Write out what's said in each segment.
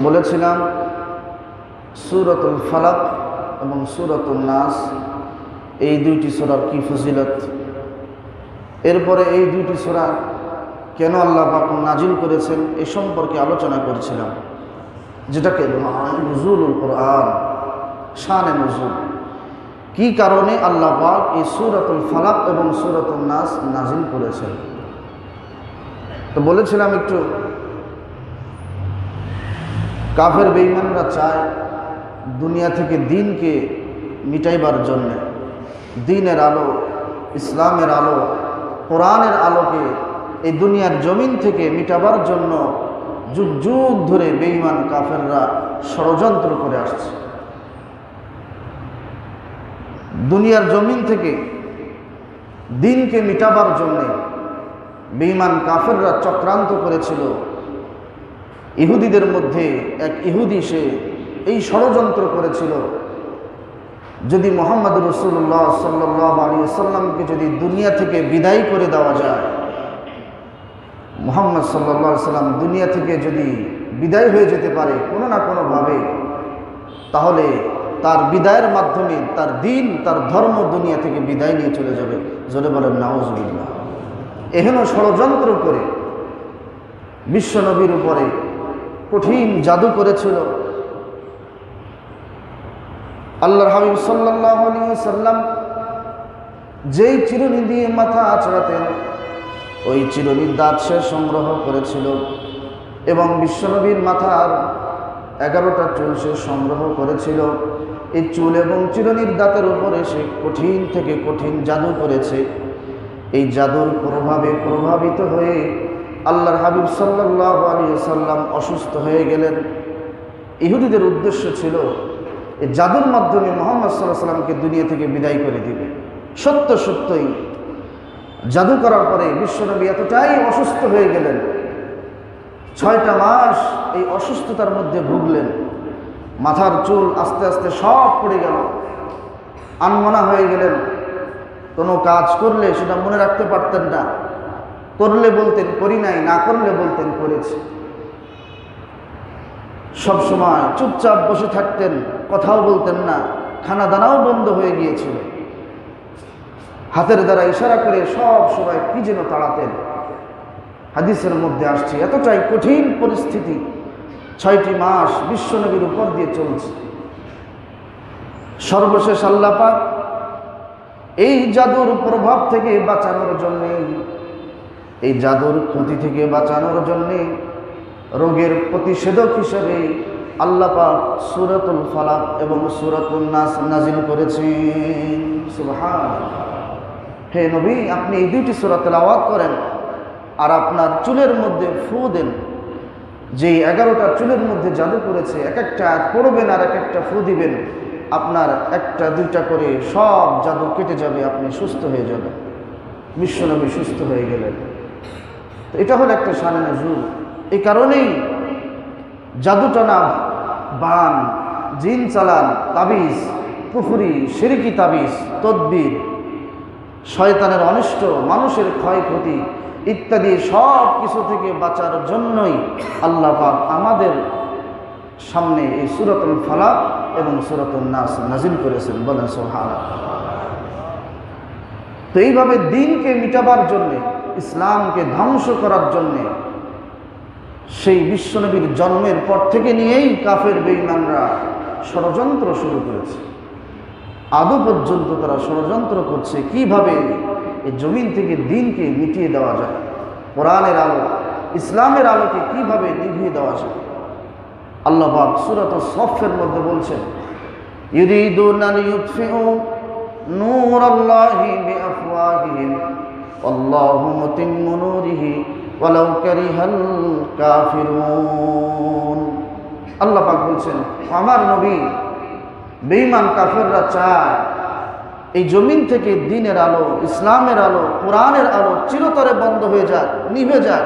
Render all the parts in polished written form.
বলেছিলাম সূরাতুল ফালাক এবং সূরাতুন নাস এই দুইটি সূরার কি ফজিলত, এরপরে এই দুইটি সূরা কেন আল্লাহ পাক নাজিল করেছেন এ সম্পর্কে আলোচনা করেছিলাম, যেটাকে নুজুলুল কোরআন, শানে নুজুল। কি কারণে আল্লাহ পাক এই সূরাতুল ফালাক এবং সূরাতুন নাস নাজিল করেছেন। তো বলেছিলাম একটু কাফের বেঈমানরা চায় দুনিয়া থেকে দিনকে মিটাইবার জন্যে, দিনের আলো, ইসলামের আলো, কোরআনের আলোকে এই দুনিয়ার জমিন থেকে মিটাবার জন্য যুগ যুগ ধরে বেঈমান কাফেররা ষড়যন্ত্র করে আসছে। দুনিয়ার জমিন থেকে দিনকে মিটাবার জন্যে বেঈমান কাফেররা চক্রান্ত করেছিল। ইহুদিদের মধ্যে এক ইহুদি সে এই ষড়যন্ত্র করেছিল, যদি মুহাম্মদ রাসূলুল্লাহ সাল্লাল্লাহু আলাইহি ওয়াসাল্লামকে যদি দুনিয়া থেকে বিদায় করে দেওয়া যায়, মুহাম্মদ সাল্লাল্লাহু আলাইহি ওয়াসাল্লাম দুনিয়া থেকে যদি বিদায় হয়ে যেতে পারে কোনো না কোনোভাবে, তাহলে তার বিদায়ের মাধ্যমে তার দিন, তার ধর্ম দুনিয়া থেকে বিদায় নিয়ে চলে যাবে। জোরে বলেন নাউজুবিল্লাহ। এহেন ষড়যন্ত্র করে বিশ্বনবীর উপরে কঠিন জাদু করেছিল। আল্লাহর হাবিব সাল্লাল্লাহু আলাইহি ওয়াসাল্লাম যেই চিরুনি দিয়ে মাথা আঁচড়াতেন ওই চিরুনির দাঁত সে সংগ্রহ করেছিল, এবং বিশ্বনবীর মাথার 11টা চুল সে সংগ্রহ করেছিল। এই চুল এবং চিরুনির দাঁতের উপরে সে কঠিন থেকে কঠিন জাদু করেছে। এই জাদুর প্রভাবে প্রভাবিত হয়ে আল্লাহর হাবিব সাল্লাল্লাহু আলাইহি ওয়াসাল্লাম অসুস্থ হয়ে গেলেন। ইহুদিদের উদ্দেশ্য ছিল এই জাদুর মাধ্যমে মুহাম্মদ সাল্লাল্লাহু আলাইহি ওয়াসাল্লামকে দুনিয়া থেকে বিদায় করে দিবে। সত্যই জাদু করার পরে বিশ্বনবী এতটাই অসুস্থ হয়ে গেলেন, 6টা মাস এই অসুস্থতার মধ্যে ভুগলেন। মাথার চুল আস্তে আস্তে সব পড়ে গেল, আনমনা হয়ে গেলেন। কোনো কাজ করলে সেটা মনে রাখতে পারতেন না, করলে বলতেন করি নাই, না করলে বলতেন করেছি। সবসময় চুপচাপ বসে থাকতেন, কথাও বলতেন না, খানা দানাও বন্ধ হয়ে গিয়েছিল। হাতের দ্বারা ইশারা করে সব সময় কি যেন তাড়াতেন। হাদিসের মধ্যে আসছে এতটাই কঠিন পরিস্থিতি 6টি মাস বিশ্বনবীর উপর দিয়ে চলছে। সর্বশেষ আল্লাহ পাক এই জাদুর প্রভাব থেকে বাঁচানোর জন্যে, এই জাদুর ক্ষতি থেকে বাঁচানোর জন্যে রোগের প্রতিষেধক হিসেবে আল্লাহ পাক সূরাতুল ফালাক এবং সূরাতুন নাস নাজিল করেছেন। সুবহানাল্লাহ। হে নবী, আপনি এই দুইটি সূরা তেলাওয়াত করেন আর আপনার চুলের মধ্যে ফু দেন। যেই 11টা চুলের মধ্যে জাদু করেছে, এক একটা পড়বেন আর এক একটা ফু দিবেন, আপনার একটা দুইটা করে সব জাদু কেটে যাবে, আপনি সুস্থ হয়ে যাবেন। বিশ্বনবী সুস্থ হয়ে গেলেন। তো এটা হলো একটা শানে নুজুল। এই কারণেই জাদুটনা, বান, জিন চালান, তাবিজ, কুফরি, শিরকি তাবিজ, তদবির, শয়তানের অনিষ্ট, মানুষের ক্ষয়ক্ষতি ইত্যাদি সব কিছু থেকে বাঁচার জন্যই আল্লাহ পাক আমাদের সামনে এই সূরাতুল ফালাক এবং সূরাতুন নাস নাজিল করেছেন। বলেন সুবহানাল্লাহ। তো এইভাবে দিনকে মিটাবার জন্যে, ইসলামকে ধ্বংস করার জন্যে সেই বিশ্বনবীর জন্মের পর থেকে নিয়েই কাফের বেঈমানরা ষড়যন্ত্র শুরু করেছে। আদৌ পর্যন্ত তারা ষড়যন্ত্র করছে কিভাবে এই জমিন থেকে দিনকে মিটিয়ে দেওয়া যায়, কোরআনের আলো, ইসলামের আলোকে কিভাবে নিভিয়ে দেওয়া যায়। আল্লাহ পাক সূরাতুস সফের মধ্যে বলছেন, ইউরিদুনা লিইউতফিউ নূরাল্লাহি বিআফওয়াহিহিম ওয়াল্লাহু মুতিম্মু নূরিহি ওয়ালাউ কারিহাল কাফিরুন। আল্লাহ পাক বলছেন, আমার নবী, বেঈমান কাফেররা চায় এই জমিন থেকে দ্বীনের আলো, ইসলামের আলো, কোরআনের আলো চিরতরে বন্ধ হয়ে যাক, নিভে যাক।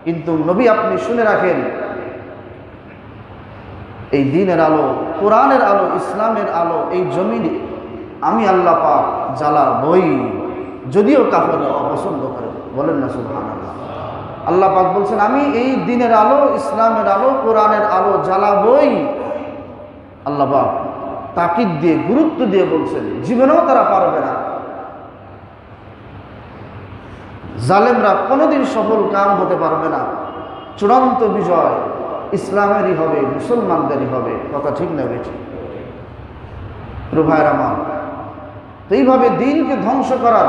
কিন্তু নবী, আপনি শুনে রাখেন, এই দ্বীনের আলো, কোরআনের আলো, ইসলামের আলো এই জমিনে আমি আল্লাহ পাক জ্বালাবই, যদিও কাফেররা অপছন্দ করে। বলেন না সুবহানাল্লাহ। আল্লাহ পাক বলছেন আমি এই দ্বীনের আলো, ইসলামের আলো, কোরআনের আলো জ্বালাবই। আল্লাহ পাক তাকিদ দিয়ে, গুরুত্ব দিয়ে বলছেন, জীবনেও তারা পারবে না। জালেমরা কোনোদিন সফল কাম হতে পারবে না। চূড়ান্ত বিজয় ইসলামেরই হবে, মুসলমানদেরই হবে। কথা ঠিক না বেঠিক? ভাইয়ের আমার, তো এইভাবে দ্বীনকে ধ্বংস করার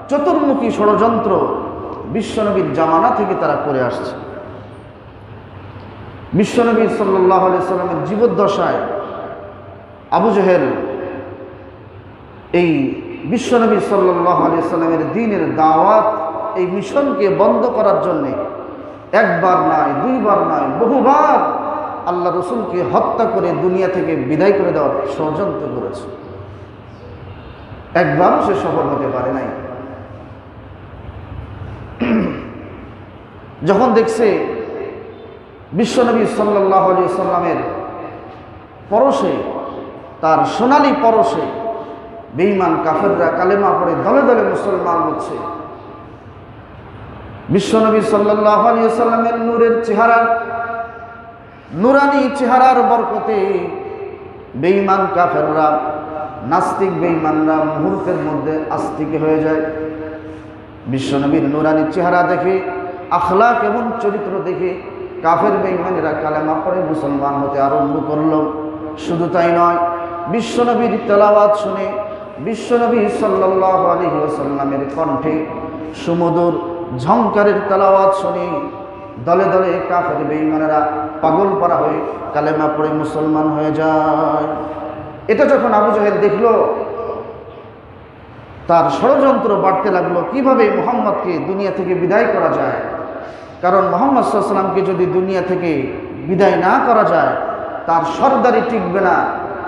চতুর্মুখী ষড়যন্ত্র বিশ্বনবীর জামানা থেকে তারা করে আসছে। বিশ্বনবী সাল্লাল্লাহু আলাইহি সাল্লামের জীবদ্দশায় আবু জেহেল এই বিশ্বনবী সাল্লাল্লাহু আলাইহি সাল্লামের দ্বীনের দাওয়াত, এই মিশনকে বন্ধ করার জন্যে একবার নয়, দুইবার নয়, বহুবার আল্লাহ রসুলকে হত্যা করে দুনিয়া থেকে বিদায় করে দেওয়ার ষড়যন্ত্র করেছে। একবারও সে সফল হতে পারে নাই। যখন দেখছে বিশ্বনবী সাল্লাল্লাহু আলাইহি সাল্লামের পরশে, তার সোনালী পরশে বেঈমান কাফেররা কালেমা পড়ে দলে দলে মুসলমান হচ্ছে, বিশ্বনবী সাল্লাল্লাহু আলাইহি সাল্লামের নূরের চেহারা, নুরানি চেহারার বরকতে বেঈমান কাফেররা, নাস্তিক বেঈমানরা মুহূর্তের মধ্যে আস্তিক হয়ে যায়। বিশ্বনবীর নুরানি চেহারা দেখে, আখলাক এবং চরিত্র দেখে কাফের বেঈমানেরা কালেমা পড়ে মুসলমান হতে আরম্ভ করল। শুধু তাই নয়, বিশ্বনবীর তেলাওয়াত শুনে, বিশ্বনবী সাল্লাল্লাহু আলাইহি ওয়াসাল্লামের কণ্ঠে সুমধুর ঝংকারের তেলাওয়াত শুনে দলে দলে কাফের বেঈমানেরা পাগল পারা হয়ে কালেমা পড়ে মুসলমান হয়ে যায়। এটা যখন আবু জেহেল দেখলো, তার ষড়যন্ত্র বাড়তে লাগলো কিভাবে মুহাম্মদকে দুনিয়া থেকে বিদায় করা যায়। কারণ মুহাম্মদ সাল্লাল্লাহু আলাইহি ওয়াসাল্লামকে যদি দুনিয়া থেকে বিদায় না করা যায়, তার সরদারি টিকবে না,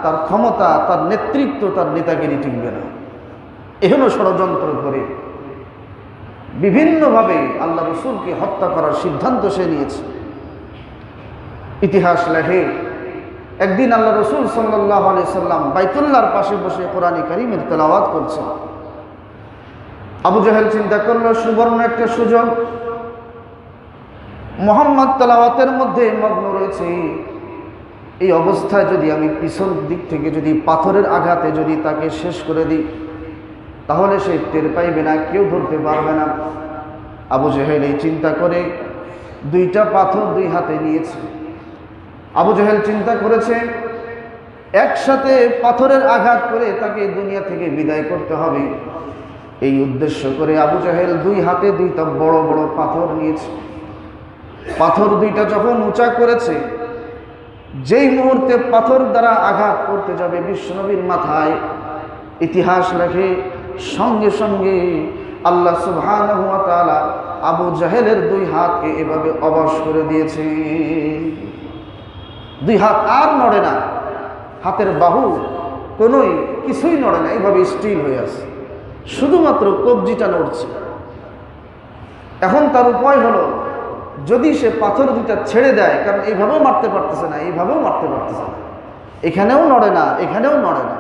তার ক্ষমতা, তার নেতৃত্ব, তার নেতাগিরি টিকবে না। এহেন ষড়যন্ত্র করে বিভিন্নভাবে আল্লাহ রসুলকে হত্যা করার সিদ্ধান্ত সে নিয়েছে। ইতিহাস লেখে, একদিন আল্লাহ রসুল সাল্লাল্লাহু আলাইহি সাল্লাম বাইতুল্লাহর পাশে বসে কোরআনে কারীমের তেলাওয়াত করছেন। আবু জেহেল চিন্তা করলো সুবর্ণ একটা সুযোগ, মুহাম্মদ তেলাওয়াতের মধ্যে মগ্ন রয়েছে, এই অবস্থায় যদি আমি পিছন দিক থেকে যদি পাথরের আঘাতে যদি তাকে শেষ করে দিই, তাহলে সে টের পাইবে না, কেউ ধরতে পারবে না। আবু জেহেল এই চিন্তা করে দুইটা পাথর দুই হাতে নিয়েছে। আবু জেহেল চিন্তা করেছে একসাথে পাথরের আঘাত করে তাকে দুনিয়া থেকে বিদায় করতে হবে। এই উদ্দেশ্য করে আবু জেহেল দুই হাতে দুইটা বড় বড় পাথর নিয়েছে। পাথর দুইটা যখন উঁচা করেছে, যেই মুহূর্তে পাথর দ্বারা আঘাত করতে যাবে বিশ্বনবীর মাথায়, ইতিহাস লেখে সঙ্গে সঙ্গে আল্লাহ সুবহানাহু ওয়া তাআলা আবু জেহেলের দুই হাতকে এভাবে অবশ করে দিয়েছে। দুই হাত আর নড়ে না, হাতের বাহু কোনোই কিছুই নড়ে না, এইভাবে স্টিল হয়ে আছে, শুধুমাত্র কবজিটা নড়ছে। এখন তার উপায় হলো, যদি সে পাথর দুইটা ছেড়ে দেয়, কারণ এইভাবেও মারতে পারতেছে না, এইভাবেও মারতে পারতেছে না, এখানেও নড়ে না, এখানেও নড়ে না,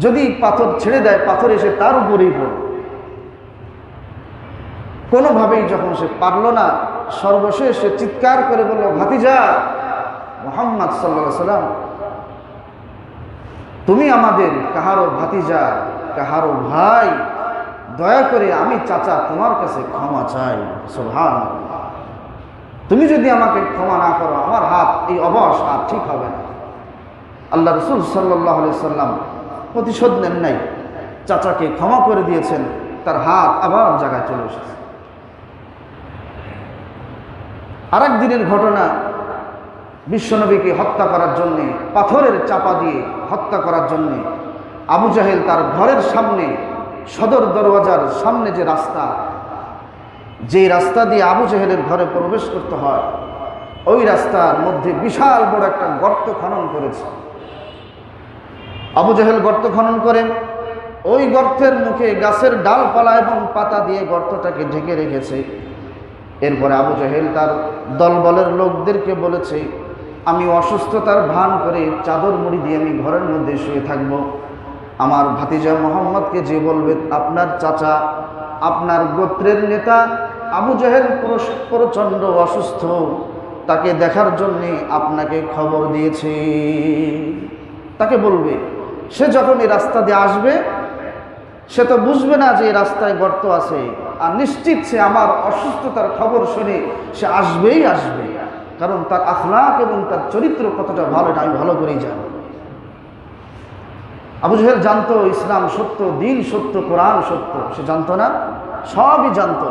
যদি পাথর ছেড়ে দেয়, পাথর এসে তার উপরেই পড়ে। কোনোভাবেই যখন সে পারল না, সর্বশেষ সে চিৎকার করে বলল, ভাতিজা মুহাম্মদ সাল্লাল্লাহু আলাইহি সাল্লাম, তুমি আমাদের কাহারো ভাতিজা, কাহারো ভাই, দয়া করে আমি চাচা তোমার কাছে ক্ষমা চাই। সুবহানাল্লাহ, তুমি যদি আমাকে ক্ষমা না করো, আমার হাত এই অবশ হাত ঠিক হবে না। আল্লাহ রাসূল সাল্লাল্লাহু আলাইহি সাল্লাম প্রতিশোধ নেন নাই, চাচাকে ক্ষমা করে দিয়েছেন, তার হাত আবার জায়গায় চলে এসেছে। আরেক দিনের ঘটনা, বিশ্বনবীকে হত্যা করার জন্যে, পাথরের চাপা দিয়ে হত্যা করার জন্যে আবু জাহেল তার ঘরের সামনে, সদর দরওয়াজার সামনে যে রাস্তা, যে রাস্তা দিয়ে আবু জাহেলের ঘরে প্রবেশ করতে হয়, ওই রাস্তার মধ্যে বিশাল বড় একটা গর্ত খনন করেছে। আবু জাহেল গর্ত খনন করেন, ওই গর্তের মুখে গাছের ডালপালা এবং পাতা দিয়ে গর্তটাকে ঢেকে রেখেছে। এরপরে আবু জাহেল তার দলবলের লোকদেরকে বলেছে, আমি অসুস্থতার ভান করে চাদর মুড়ি দিয়ে আমি ঘরের মধ্যে শুয়ে থাকব। আমার ভাতিজা মোহাম্মদকে যে বলবে আপনার চাচা, আপনার গোত্রের নেতা, আবু জেহেল প্রচণ্ড অসুস্থ, তাকে দেখার জন্যে আপনাকে খবর দিয়েছে। তাকে বলবে, সে যখন এই রাস্তা দিয়ে আসবে সে তো বুঝবে না যে এই রাস্তায় গর্ত আছে, আর নিশ্চিত সে আমার অসুস্থতার খবর শুনে সে আসবেই আসবে, কারণ তার আখলাক এবং তার চরিত্র কতটা ভালো এটা আমি ভালো করেই জানি। আবু জেহেল জানতো ইসলাম সত্য, দিন সত্য, কোরআন সত্য, সে জানতো না? সবই জানতো,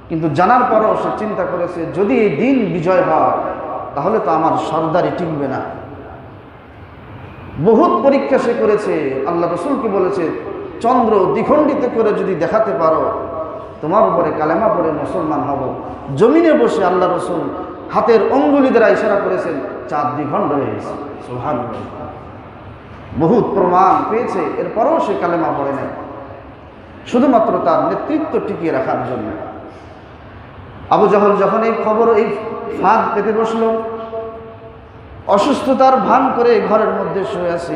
কিন্তু জানার পরও সে চিন্তা করেছে যদি এই দিন বিজয় হয় তাহলে তো আমার সরদারি টিকবে না। বহুত পরীক্ষা সে করেছে, আল্লাহ রসুলকে বলেছে চন্দ্র দ্বিখণ্ডিত করে যদি দেখাতে পারো তোমার উপরে কালেমা পড়ে মুসলমান হব। জমিনে বসে আল্লাহ রসুল হাতের অঙ্গুলি দ্বারা ইশারা করেছেন, চাঁদ দ্বিখণ্ড হয়ে গেছে। সুবহানাল্লাহ। বহুত প্রমাণ পেয়েছে, এরপরও সে কালেমা পড়ে নাই, শুধুমাত্র তার নেতৃত্ব টিকিয়ে রাখার জন্য। আবু জাহল যখন এই খবর, এই ফাঁদ পেতে বসল, অসুস্থতার ভান করে ঘরের মধ্যে শুয়ে আছে,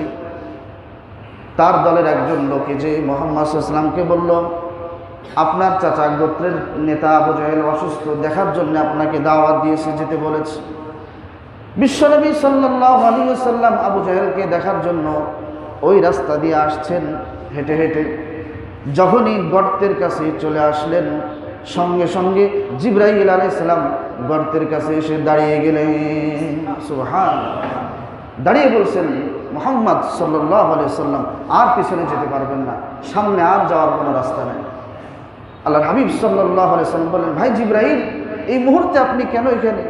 তার দলের একজন লোকে যে মুহাম্মদ সাল্লাল্লাহু আলাইহি ওয়াসাল্লামকে বলল, আপনার চাচা গোত্রের নেতা আবু জাহেল অসুস্থ, দেখার জন্য আপনাকে দাওয়াত দিয়েছে, যেতে বলেছে। বিশ্বনবী সাল্লাল্লাহু আলাইহি ওয়াসাল্লাম আবু জাহেলকে দেখার জন্য ওই রাস্তা দিয়ে আসছেন হেঁটে হেঁটে। যখনই গর্তের কাছে চলে আসলেন, সঙ্গে সঙ্গে জিবরাইল আলাইহিস সালাম গর্তের কাছে এসে দাঁড়িয়ে গেলেন। সুবহানাল্লাহ। দাঁড়িয়ে বলছেন, মুহাম্মদ সাল্লাল্লাহু আলাইহি ওয়াসাল্লাম আর পিছনে যেতে পারবেন না, সামনে আর যাওয়ার কোনো রাস্তা নেই। আল্লাহর হাবিব সাল্লাল্লাহু আলাইহি ওয়াসাল্লাম বলেন, ভাই জিবরাইল, এই মুহূর্তে আপনি কেন এখানে?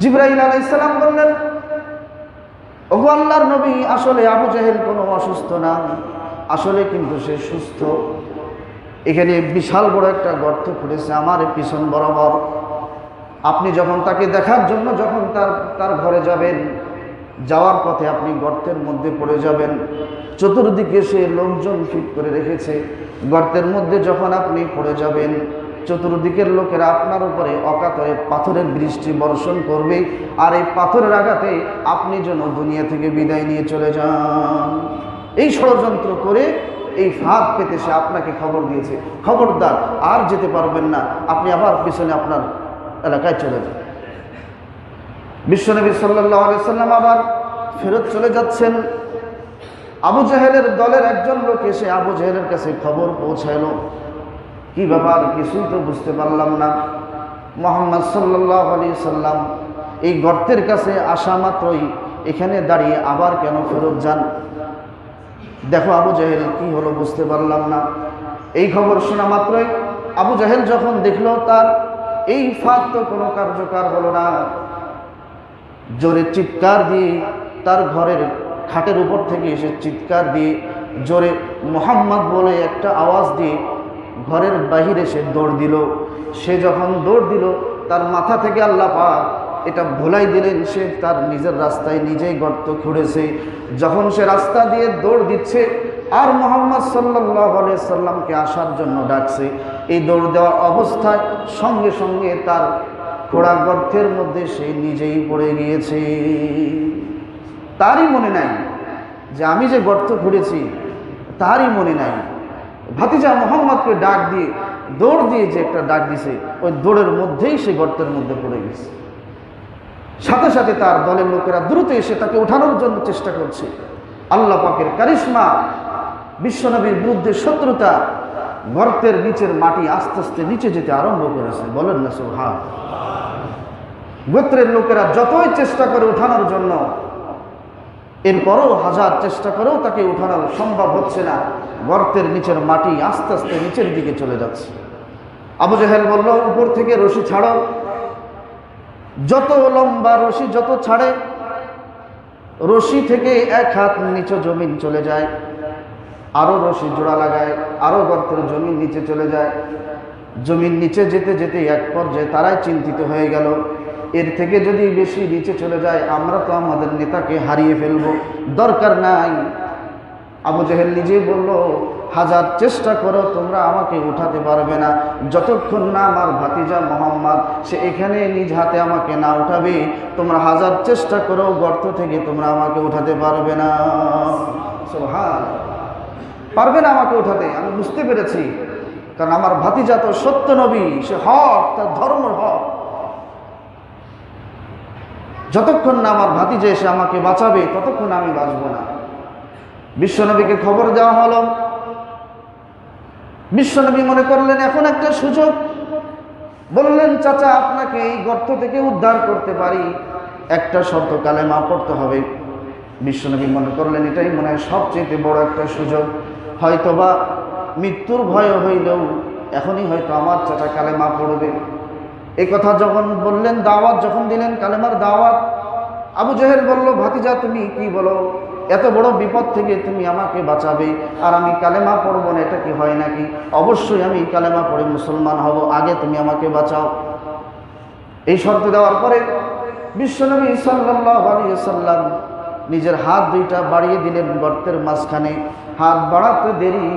জিবরাইল আলাইহিস সালাম বললেন, ওগো আল্লাহর নবী, আসলে আবু জাহেল কোনো অসুস্থ না, আসলে কিন্তু সে সুস্থ। এখানে বিশাল বড় একটা গর্ত খুঁড়েছে আমার পিছন বরাবর। আপনি যখন তাকে দেখার জন্য যখন তার ঘরে যাবেন, যাওয়ার পথে আপনি গর্তের মধ্যে পড়ে যাবেন। চতুর্দিকে সে লোকজন ফিট করে রেখেছে, গর্তের মধ্যে যখন আপনি পড়ে যাবেন, চতুর্দিকের লোকেরা আপনার উপরে অকাতরে পাথরের বৃষ্টি বর্ষণ করবে, আর এই পাথরের আঘাতে আপনি যেন দুনিয়া থেকে বিদায় নিয়ে চলে যান। এই ষড়যন্ত্র করে এই ফাঁদ পেতে সে আপনাকে খবর দিয়েছে, খবরদার আর যেতে পারবেন না, আপনি আবার পিছনে আপনার এলাকায় চলে যান। বিশ্বনবী সাল্লাল্লাহু আলাইহি ওয়াসাল্লাম আবার ফেরত চলে যাচ্ছেন। আবু জাহেলের দলের একজন লোক এসে আবু জাহেলের কাছে খবর পৌঁছালো, কি ব্যাপার, কিছুই তো বুঝতে পারলাম না। মুহাম্মদ সাল্লাল্লাহু আলাইহি ওয়াসাল্লাম এই গর্তের কাছে আসা মাত্রই এখানে দাঁড়িয়ে আবার কেন ফেরত যান? দেখো আবু জাহেল, কি হলো বুঝতে পারলাম না। এই খবর শোনা মাত্রই আবু জাহেল যখন দেখলো তার এই ফাঁদ তো কোনো কার্যকর হলো না, জোরে চিৎকার দিয়ে তার ঘরের খাটের উপর থেকে এসে চিৎকার দিয়ে জোরে মুহাম্মদ বলে একটা আওয়াজ দিয়ে ঘরের বাহিরে সে দৌড় দিল। সে যখন দৌড় দিল, তার মাথা থেকে আল্লাহ পাক এটা ভুলাই দিলেন, সে তার নিজের রাস্তায় নিজেই গর্ত খুঁড়েছে। যখন সে রাস্তা দিয়ে দৌড় দিচ্ছে আর মুহাম্মদ সাল্লাল্লাহু আলাইহি সাল্লামকে আসার জন্য ডাকছে, এই দৌড় দেওয়া অবস্থায় সঙ্গে সঙ্গে তার খোঁড়া গর্তের মধ্যে সে নিজেই পড়ে গিয়েছে। তারই মনে নাই যে আমি যে গর্ত খুঁড়েছি, তারই মনে নাই। ভাতিজা মুহাম্মদকে ডাক দিয়ে, দৌড় দিয়ে যে একটা ডাক দিছে, ওই দৌড়ের মধ্যেই সে গর্তের মধ্যে পড়ে গেছে। সাথে সাথে তার দলের লোকেরা দ্রুত এসে তাকে ওঠানোর জন্য চেষ্টা করছে। আল্লাহ পাকের কারিশমা, বিশ্বনবীর বিরুদ্ধে শত্রুতা, গর্তের নিচের মাটি আস্তে আস্তে নিচে যেতে আরম্ভ করেছে। বলেন না সুবহান। গোত্রের লোকেরা যতই চেষ্টা করে ওঠানোর জন্য, এরপরও হাজার চেষ্টা করেও তাকে উঠানো সম্ভব হচ্ছে না। গর্তের নিচের মাটি আস্তে আস্তে নিচের দিকে চলে যাচ্ছে। আবু জাহেল বলল, উপর থেকে রশি ছাড়ো। যত লম্বা রশি যত ছাড়ে, রশি থেকে এক হাত নিচে জমিন চলে যায়। আরো রশি জোড়া লাগায়, আরো গর্তের জমিন নিচে চলে যায়। জমিন নিচে যেতে যেতে এক পর্যায়ে তারাই চিন্তিত হয়ে গেল, এর থেকে যদি বেশি নিচে চলে যায় আমরা তো আমাদের নেতাকে হারিয়ে ফেলবো, দরকার নাই। আবু জাহেল নিজেই বলল, হাজার চেষ্টা করো তোমরা আমাকে উঠাতে পারবে না, যতক্ষণ না আমার ভাতিজা মুহাম্মদ সে এখানে নিজ হাতে আমাকে না উঠাবে, তোমরা হাজার চেষ্টা করো গর্ত থেকে তোমরা আমাকে উঠাতে পারবে না। সুবহান, পারবে না আমাকে উঠাতে। আমি বুঝতে পেরেছি কারণ আমার ভাতিজা তো সত্য নবী, সে হক, তার ধর্ম হক। যতক্ষণ না আমার ভাতিজা এসে আমাকে বাঁচাবে ততক্ষণ আমি বাঁচব না। বিশ্বনবীকে খবর দেওয়া হলো। বিশ্বনবী মনে করলেন এখন একটা সুযোগ। বললেন, চাচা আপনাকে এই গর্ত থেকে উদ্ধার করতে পারি, একটা শর্ত, কালেমা পড়তে হবে। বিশ্বনবী মনে করলেন এটাই মনে হয় সবচেয়ে বড় একটা সুযোগ, হয়তোবা মৃত্যুর ভয় হইলেও এখনই হয়তো আমার চাচা কালেমা পড়বে। এই কথা যখন বললেন, দাওয়াত যখন দিলেন, কালেমার দাওয়াত, আবু জেহেল বলল, ভাতিজা তুমি কি বলো, এত বড় বিপদ থেকে তুমি আমাকে বাঁচাবে আর আমি কালেমা পড়বো না, এটা কি হয় নাকি? অবশ্যই আমি কালেমা পড়ে মুসলমান হব, আগে তুমি আমাকে বাঁচাও। এই শর্ত দেওয়ার পরে বিশ্বনবী সাল্লাল্লাহু আলাইহি ওয়াসাল্লাম নিজের হাত দুইটা বাড়িয়ে দিলেন গর্তের মাঝখানে। হাত বাড়াতে দেরি,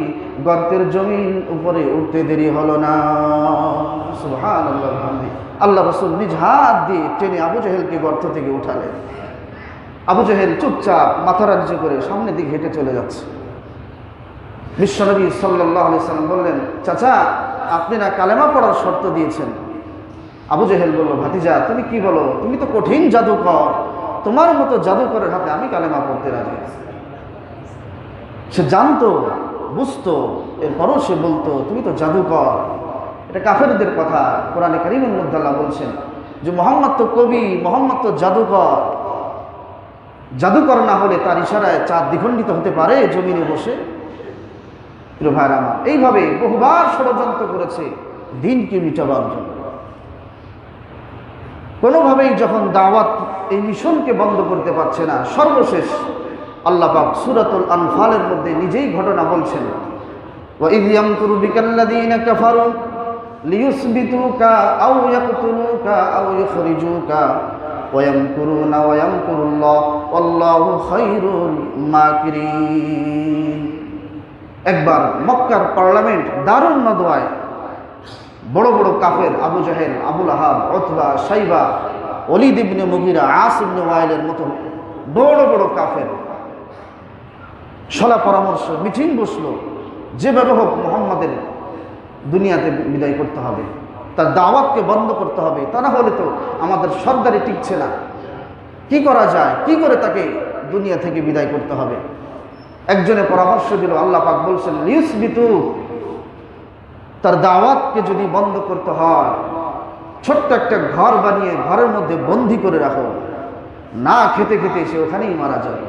গর্তের জমিন উপরে উঠতে দেরি হলো না। সুবহানাল্লাহ। আল্লাহ রাসূল নিজ হাত দিয়ে টেনে আবু জেহেলকে গর্ত থেকে উঠালেন। আবু জেহেল চুপচাপ মাথা রাজ্য করে সামনের দিকে হেঁটে চলে যাচ্ছে। বিশ্বনবী সাল্লাল্লাহু আলাইহি ওয়াসাল্লাম বললেন, চাচা আপনি না কালেমা পড়ার শর্ত দিয়েছেন। আবু জেহেল বলল, ভাতিজা তুমি কি বলো, তুমি তো কঠিন জাদুকর, তোমার মতো জাদুকরের হাতে আমি কালেমা পড়তে রাজি আছি। সে জানতো, বুঝতো, এরপরও সে বলতো তুমি তো জাদুকর। এটা কাফেরদের কথা। কোরআনে কারীমের মধ্যে আল্লাহ বলছেন যে মুহাম্মদ তো কবি, মুহাম্মদ তো জাদুকর। জাদুকর না হলে তার ইশারায় চাঁদ দ্বিখণ্ডিত হতে পারে জমিনে বসে? প্রিয় ভাইরা আমার, এইভাবে বহুবার ষড়যন্ত্র করেছে দিনকে মিটাবার জন্য। কোনোভাবেই যখন দাওয়াত এই মিশনকে বন্ধ করতে পারছে না, সর্বশেষ আল্লাহ পাক সূরাতুল আনফালের মধ্যে নিজেই ঘটনা বলছেন, ওয়া ইয ইয়ামকুরু বিকাল্লাযীনা কাফারু লিয়ুসবিতুকা আও ইয়াকতুলুকা আও ইখরিজুকা ওয়া ইয়ামকুরুনা ওয়া ইয়ামকুরুল্লাহ ওয়াল্লাহু খায়রুল মাকিরিন। একবার মক্কার পার্লামেন্ট দারুন নদওয়ায় বড় বড় কাফের, আবু জাহেল, আবুল আহাব, উতবা, শাইবা, ওলীদ ইবনে মুগীরা, আস ইবনে ওয়াইলের মতো বড় বড় কাফের সলা পরামর্শ মিটিং বসলো, যেভাবে হোক মুহাম্মাদের দুনিয়াতে বিদায় করতে হবে, তার দাওয়াতকে বন্ধ করতে হবে, তা না হলে তো আমাদের সরদারি টিকছে না। কি করা যায়, কি করে তাকে দুনিয়া থেকে বিদায় করতে হবে? একজনে পরামর্শ দিল, আল্লাহ পাক বলছেন লিউসবিতু, তার দাওয়াতকে যদি বন্ধ করতে হয় ছোট্ট একটা ঘর বানিয়ে ঘরের মধ্যে বন্দি করে রাখো, না খেতে খেতে সে ওখানেই মারা যাবে।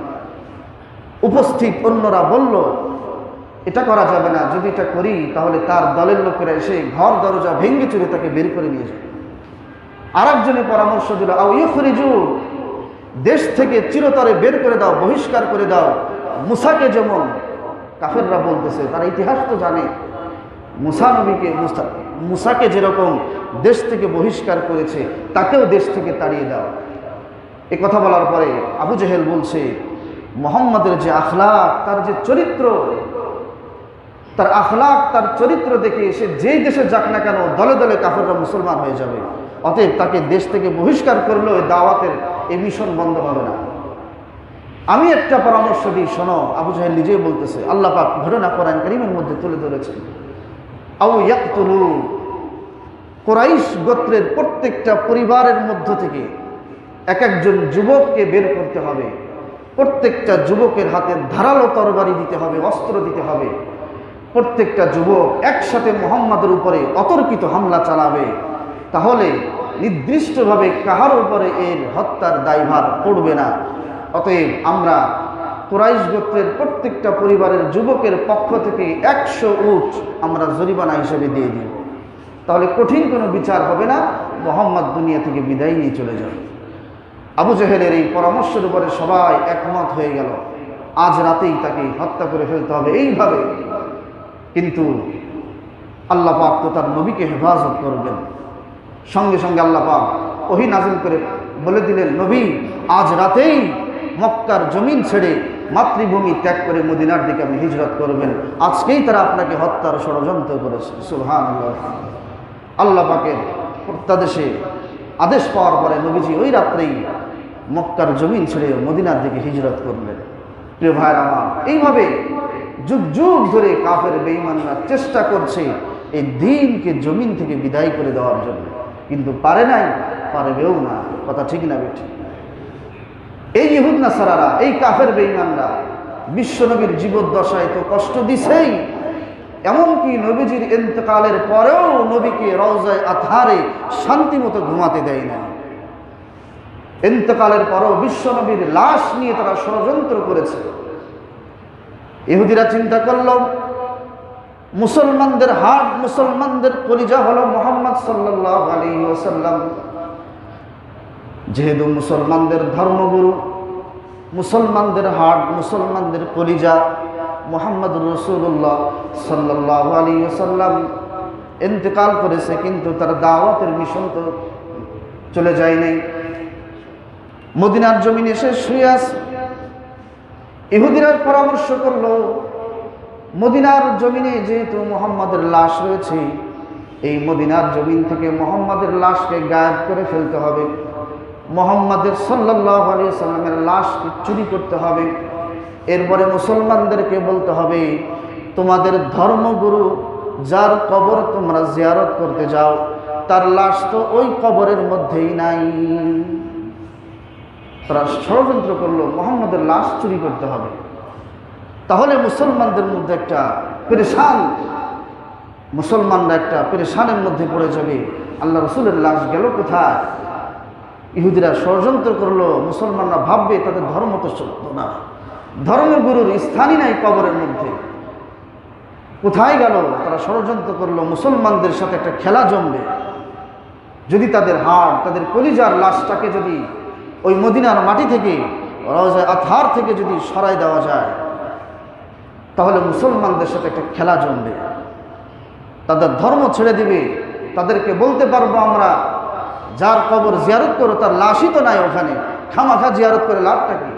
উপস্থিত অন্যরা বলল এটা করা যাবে না, যদি এটা করি তাহলে তার দলের লোকেরা এসে ঘর দরজা ভেঙে চুরে তাকে বের করে নিয়ে যাবে। আর একজনে পরামর্শ দিল আও ইখরিজু, দেশ থেকে চিরতরে বের করে দাও, বহিষ্কার করে দাও। মুসাকে যেমন কাফেররা বলতেছে, তারা ইতিহাস তো জানে, মুসাকে যেরকম দেশ থেকে বহিষ্কার করেছে তাকেও দেশ থেকে তাড়িয়ে দাও। এ কথা বলার পরে আবু জেহেল বলছে মুহাম্মাদের যে আখলাক, তার যে চরিত্র, তার আখলাক, তার চরিত্র দেখে সে যেই দেশে যাক না কেন দলে দলে কাফেররা মুসলমান হয়ে যাবে। অতএব তাকে দেশ থেকে বহিষ্কার করলেও দাওয়াতের এই মিশন বন্ধ হবে না। আমি একটা পরামর্শ দিই, শোনো। আবু জাহেল নিজেই বলতেছে, আল্লাহ পাক ঘটনা কোরআন কারীমের মধ্যে তুলে ধরেছেন, আও ইয়াকতুলু, কুরাইশ গোত্রের প্রত্যেকটা পরিবারের মধ্য থেকে এক একজন যুবককে বের করতে হবে। প্রত্যেকটা যুবকের হাতে ধারালো তরবারি দিতে হবে, অস্ত্র দিতে হবে। প্রত্যেকটা যুবক একসাথে মুহাম্মাদের উপরে অতর্কিত হামলা চালাবে, তাহলে নির্দিষ্টভাবে কাহার উপরে এর হত্যার দায়ভার পড়বে না। অতএব আমরা কুরাইশ গোত্রের প্রত্যেকটা পরিবারের যুবকের পক্ষ থেকে 100 উট আমরা জরিমানা হিসেবে দিয়ে দিব, তাহলে কঠিন কোনো বিচার হবে না, মুহাম্মদ দুনিয়া থেকে বিদায় নিয়ে চলে যাবে। আবু জেহেলের এই পরামর্শের উপরে সবাই একমত হয়ে গেল, আজ রাতেই তাকে হত্যা করে ফেলতে হবে এইভাবে। কিন্তু আল্লাহ পাক তো তার নবীকে হেফাজত করবেন। সঙ্গে সঙ্গে আল্লাহ পাক ওহী নাযিল করে বলে দিলেন, নবী আজ রাতেই মক্কার জমিন ছেড়ে মাতৃভূমি ত্যাগ করে মদিনার দিকে আপনি হিজরত করবেন। আজকেই তারা আপনাকে হত্যার ষড়যন্ত্র করেছে। সুবহানাল্লাহ। আল্লাহ পাকের প্রত্যাদেশে আদেশ পাওয়ার পরে নবীজি ওই রাত্রেই মক্কার জমিন ছেড়ে মদিনার দিকে হিজরত করলেন। প্রিয় ভাইরা আমার, এইভাবে যুগ যুগ ধরে কাফের বেঈমানরা চেষ্টা করছে এই দ্বীনকে জমিন থেকে বিদায় করে দেওয়ার জন্য, কিন্তু পারে নাই, পারবেও না। কথা ঠিক না বেঠি? এই ইহুদ নাসারারা, এই কাফের বেঈমানরা বিশ্বনবীর জীবদ্দশায় তো কষ্ট দিছেই, এমনকি নবীজির ইন্তেকালের পরেও নবীকে রওজায়ে আতহারে শান্তি মতো ঘুমাতে দেয় না। ইন্তেকালের পরেও বিশ্বনবীর লাশ নিয়ে তারা ষড়যন্ত্র করেছে। ইহুদিরা চিন্তা করল, মুসলমানদের হার্ট, মুসলমানদের কলিজা হলো মুহাম্মদ সাল্লাল্লাহু আলাইহি ওয়াসাল্লাম। যেহেতু মুসলমানদের ধর্মগুরু, মুসলমানদের হার্ট, মুসলমানদের কলিজা মুহাম্মদুর রাসূলুল্লাহ সাল্লাল্লাহু আলাইহি ওয়াসাল্লাম ইন্তেকাল করেছে, কিন্তু তার দাওয়াতের মিশন তো চলে যায় নাই, মদিনার জমিনে এসে শুয়ে আছে। ইহুদিরা পরামর্শ করলো, মদিনার জমিনে যেহেতু মুহাম্মাদের লাশ রয়েছে, এই মদিনার জমিন থেকে মুহাম্মাদের লাশকে গায়েব করে ফেলতে হবে, মুহাম্মাদের সাল্লাল্লাহু আলাইহি সাল্লামের লাশকে চুরি করতে হবে। এরপরে মুসলমানদেরকে বলতে হবে, তোমাদের ধর্মগুরু যার কবর তোমরা জিয়ারত করতে যাও, তার লাশ তো ওই কবরের মধ্যেই নাই। তারা ষড়যন্ত্র করলো, মুহাম্মাদের লাশ চুরি করতে হবে, তাহলে মুসলমানদের মধ্যে একটা পেরেশান, মুসলমানরা একটা পেরেশানের মধ্যে পড়ে যাবে। আল্লাহ রসুলের লাশ গেল কোথায়? ইহুদিরা ষড়যন্ত্র করলো, মুসলমানরা ভাববে তাদের ধর্ম তো সত্য না, ধর্মগুরুর স্থানই নাই কবরের মধ্যে, কোথায় গেল? তারা ষড়যন্ত্র করলো, মুসলমানদের সাথে একটা খেলা জমবে। যদি তাদের হাড়, তাদের কলিজার লাশটাকে যদি ওই মদিনার মাটি থেকে, রওজায়ে আতহার থেকে যদি সরাই দেওয়া যায়, তাহলে মুসলমানদের সাথে একটা খেলা জমবে, তাদের ধর্ম ছেড়ে দিবে। তাদেরকে বলতে পারবো আমরা, যার কবর জিয়ারত করো তার লাশই তো নাই ওখানে, খামাখা জিয়ারত করে লাভটা কি?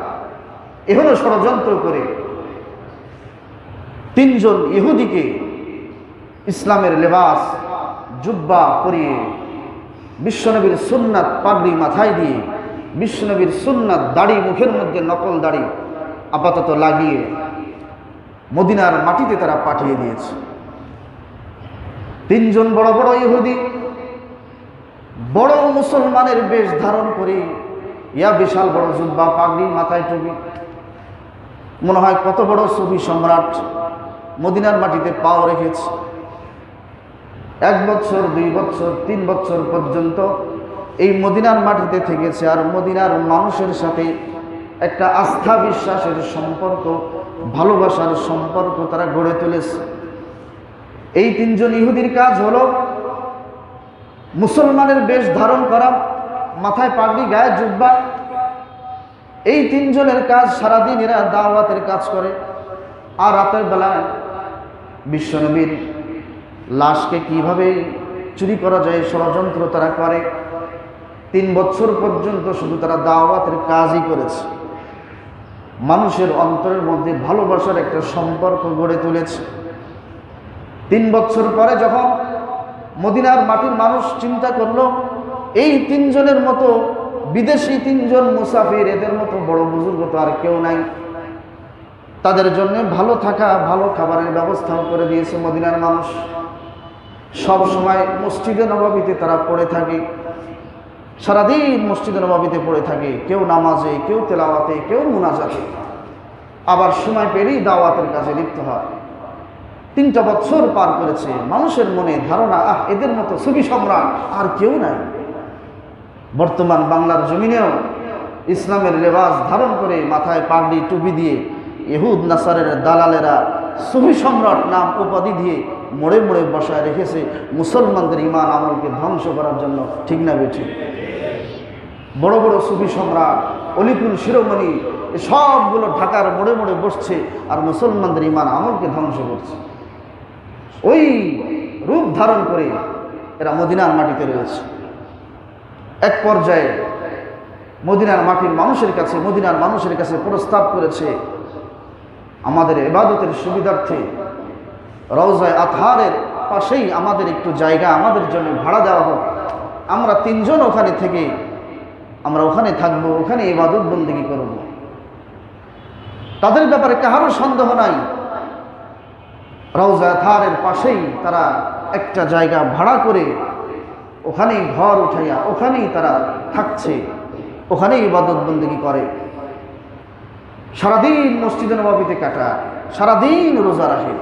এখনো ষড়যন্ত্র করে তিনজন ইহুদিকে ইসলামের লেবাস জুব্বা পরিয়ে, বিশ্বনবীর সুন্নাত পাগড়ি মাথায় দিয়ে, বিশ্বনবীর সুন্নাত দাড়ি মুখের মধ্যে নকল দাড়ি আপাতত লাগিয়ে মদিনার মাটিতে তারা পাঠিয়ে দিয়েছে। তিনজন বড় বড় ইহুদি বড় মুসলমানের বেশ ধারণ করে, ইয়া বিশাল বড় জুব্বা, পাগড়ি, মাথায় টুপি, মনে হয় কত বড় সুফি সম্রাট মদিনার মাটিতে পাও রেখেছে। 1 বছর, 2 বছর, 3 বছর পর্যন্ত এই মদিনার মাটিতে থেকেছে, আর মদিনার মানুষের সাথে একটা আস্থা বিশ্বাসের সম্পর্ক, ভালোবাসার সম্পর্ক তারা গড়ে তুলেছে। এই তিনজন ইহুদির কাজ হলো মুসলমানের বেশ ধারণ করা, মাথায় পাগড়ি, গায়ে জুব্বা। এই তিনজনের কাজ, সারাদিন এরা দাওয়াতের কাজ করে, আর রাতের বেলায় বিশ্বনবীর লাশকে কিভাবে চুরি করা যায় ষড়যন্ত্র তারা করে। 3 বছর পর্যন্ত শুধু তারা দাওয়াতের কাজই করেছে, মানুষের অন্তরের মধ্যে ভালোবাসার একটা সম্পর্ক গড়ে তুলেছে। 3 বছর পরে যখন মদিনার মাটির মানুষ চিন্তা করলো, এই তিনজনের মতো বিদেশি 3 জন মুসাফির, এদের মতো বড় বুজুর্গ তো আর কেউ নাই, তাদের জন্য ভালো থাকা, ভালো খাবারের ব্যবস্থাও করে দিয়েছে মদিনার মানুষ। সব সময় মসজিদে নববীতে তারা পড়ে থাকে, সারাদিন মসজিদে নববীতে পড়ে থাকে, কেউ নামাজে, কেউ তেলাওয়াতে, কেউ মুনাজাতে, আবার সময় পেলেই দাওয়াতের কাজে লিপ্ত হয়। 3টা বছর পার করেছে, মানুষের মনে ধারণা, এদের মতো সুফি সম্রাট আর কেউ নাই। বর্তমান বাংলার জমিনেও ইসলামের লেবাস ধারণ করে, মাথায় পাগড়ি টুপি দিয়ে ইহুদ নাসারের দালালেরা সুফি সম্রাট নাম উপাধি দিয়ে মোড়ে মোড়ে বসায় রেখেছে মুসলমানদের ইমান আমলকে ধ্বংস করার জন্য। ঠিক না বেঠিক? বড় বড় সুফি সম্রাট, অলিকুল শিরোমণি, সবগুলো ঢাকার মোড়ে মোড়ে বসছে আর মুসলমানদের ইমান আমলকে ধ্বংস করছে। ওই রূপ ধারণ করে এরা মদিনার মাটিতে রয়েছে। এক পর্যায়ে মদিনার মাটির মানুষের কাছে, মদিনার মানুষের কাছে প্রস্তাব করেছে, আমাদের ইবাদতের সুবিধার্থে রওজায়ে আতহারের পাশেই আমাদের একটু জায়গা আমাদের জন্য ভাড়া দেওয়া হোক, আমরা 3 জন ওখানে থেকে আমরা ওখানে থাকবো, ওখানে ইবাদত বন্দেগী করব। তাদের ব্যাপারে কারো সন্দেহ নাই, রওজায়ে আতহারের পাশেই তারা একটা জায়গা ভাড়া করে ওখানেই ঘর উঠাইয়া ওখানেই তারা থাকছে, ওখানেই ইবাদত বন্দেগী করে, সারাদিন মসজিদে নববীতে কাটায়, সারাদিন রোজা রাখে,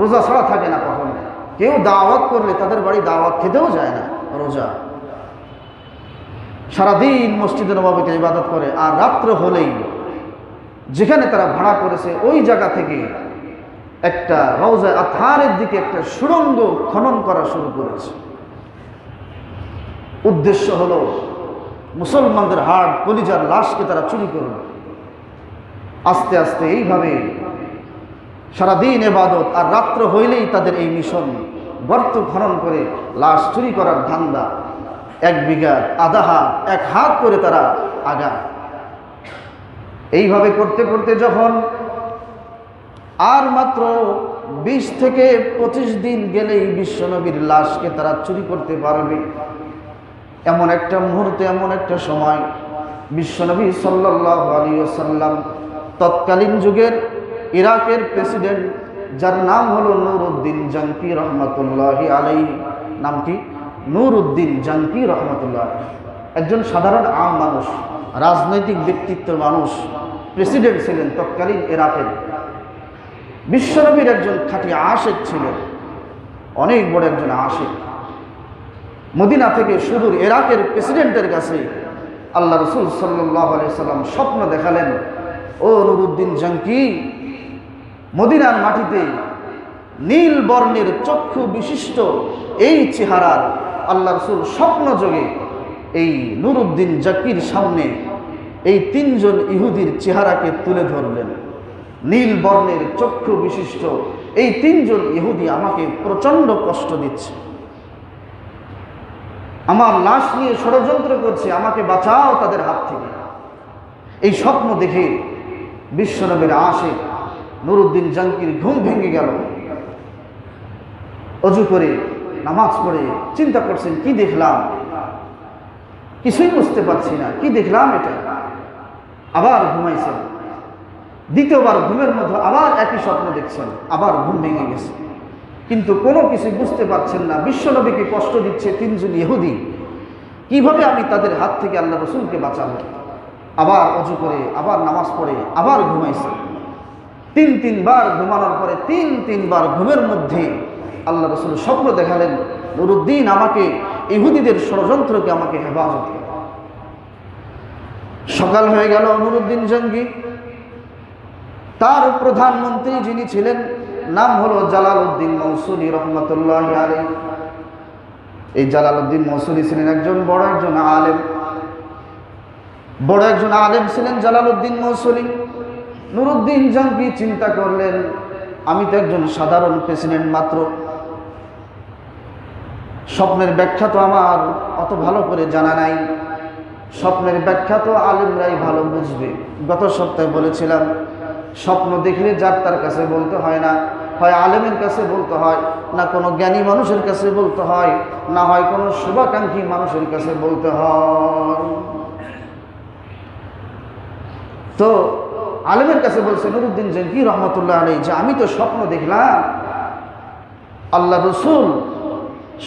রোজা ছাড়া থাকে না কখনো। কেউ দাওয়াত করলে তাদের বাড়ি দাওয়াত খেতেও যায় না, রোজা। সারাদিন মসজিদে নববীতে ইবাদত করে, আর রাত্র হলেই যেখানে তারা ভাড়া করেছে ওই জায়গা থেকে একটা রওজা আতহারের দিকে একটা সুড়ঙ্গ খনন করা শুরু করেছে। উদ্দেশ্য হলো মুসলমানদের হাড় কলিজার লাশকে তারা চুরি করবে। আস্তে আস্তে এইভাবে সারাদিন ইবাদত, আর রাত্র হইলেই তাদের এই মিশন, গর্ত খনন করে লাশ চুরি করার ধান্দা। 1 বিঘা, আধা হাত, 1 হাত করে তারা আগায়। এইভাবে করতে করতে যখন আর মাত্র 20 থেকে 25 দিন গেলেই বিশ্বনবীর লাশকে তারা চুরি করতে পারবে, এমন একটা মুহূর্তে, এমন একটা সময় বিশ্বনবী সাল্লাল্লাহু আলাইহি ওয়াসাল্লাম তৎকালীন যুগের ইরাকের প্রেসিডেন্ট, যার নাম হলো নুরউদ্দিন জঙ্কি রহমতুল্লাহি আলাইহি, নাম কি? নুরউদ্দিন জঙ্কি রহমতুল্লাহ, একজন সাধারণ আম মানুষ, রাজনৈতিক ব্যক্তিত্বের মানুষ, প্রেসিডেন্ট ছিলেন তৎকালীন ইরাকের। বিশ্বনবীর একজন খাঁটি আশিক ছিলেন, অনেক বড় একজন আশিক। মদিনা থেকে সুদূর ইরাকের প্রেসিডেন্টের কাছে আল্লাহ রাসূল সাল্লাল্লাহু আলাইহি সাল্লাম স্বপ্ন দেখালেন, ও নুরউদ্দিন জঙ্কি, মদিনার মাটিতে নীল বর্ণের চক্ষু বিশিষ্ট এই চেহারার আল্লাহ রাসূল স্বপ্ন যোগে এই নুরউদ্দিন জঙ্কির সামনে এই 3 জন ইহুদির চেহারাকে তুলে ধরলেন। নীল বর্ণের চক্ষু বিশিষ্ট এই 3 জন ইহুদি আমাকে প্রচণ্ড কষ্ট দিচ্ছে, আমার লাশ নিয়ে ষড়যন্ত্র করছে, আমাকে বাঁচাও তাদের হাত থেকে। এই স্বপ্ন দেখে বিশ্বনবীর আশিক নুরউদ্দিন জঙ্কির ঘুম ভেঙে গেল। অজু করে নামাজ পড়ে চিন্তা করছেন, কি দেখলাম, কিছুই বুঝতে পারছি না, কি দেখলাম এটা। আবার ঘুমাইছেন, দ্বিতীয়বার ঘুমের মধ্যে আবার একই স্বপ্ন দেখছেন, আবার ঘুম ভেঙে গেছে, কিন্তু কোনো কিছু বুঝতে পারছেন না। বিশ্বনবীকে কষ্ট দিচ্ছে 3 জন ইহুদি, কিভাবে আমি তাদের হাত থেকে আল্লাহ রাসূলকে বাঁচাবো। আবার অজু করে, আবার নামাজ পড়ে, আবার ঘুমাইছে। 3 বার ঘুমানোর পরে 3 বার ঘুমের মধ্যে আল্লাহ রাসূল স্বপ্ন দেখালেন, নুরউদ্দিন আমাকে, ইহুদিদের ষড়যন্ত্রকে আমাকে হেফাজত করে। সকাল হয়ে গেল, নুরউদ্দিন জঙ্গি, তার প্রধানমন্ত্রী যিনি ছিলেন নাম হলো জালালউদ্দিন মৌসুলী রহমতুল্লাহি আলাইহি। এই জালালউদ্দিন মৌসুলী ছিলেন একজন বড় একজন আলেম, বড় একজন আলেম ছিলেন জালালউদ্দিন মৌসুলী। নুরউদ্দিন জঙ্গি চিন্তা করলেন, আমি তো একজন সাধারণ প্রেসিডেন্ট মাত্র, স্বপ্নের ব্যাখ্যা তো আমার অত ভালো করে জানা নাই, স্বপ্নের ব্যাখ্যা তো আলেমরাই ভালো বুঝবে। গত সপ্তাহে বলেছিলাম, স্বপ্ন দেখলে যার তার কাছে বলতে হয় না, হয় আলেমের কাছে বলতে হয়, না কোনো জ্ঞানী মানুষের কাছে বলতে হয়, না হয় কোনো শুভাকাঙ্ক্ষী মানুষের কাছে বলতে হয়। তো আলেমের কাছে বলছে নুরউদ্দিন জঙ্কি রহমতুল্লাহ আলাইহি যে আমি তো স্বপ্ন দেখলাম, আল্লাহ রাসূল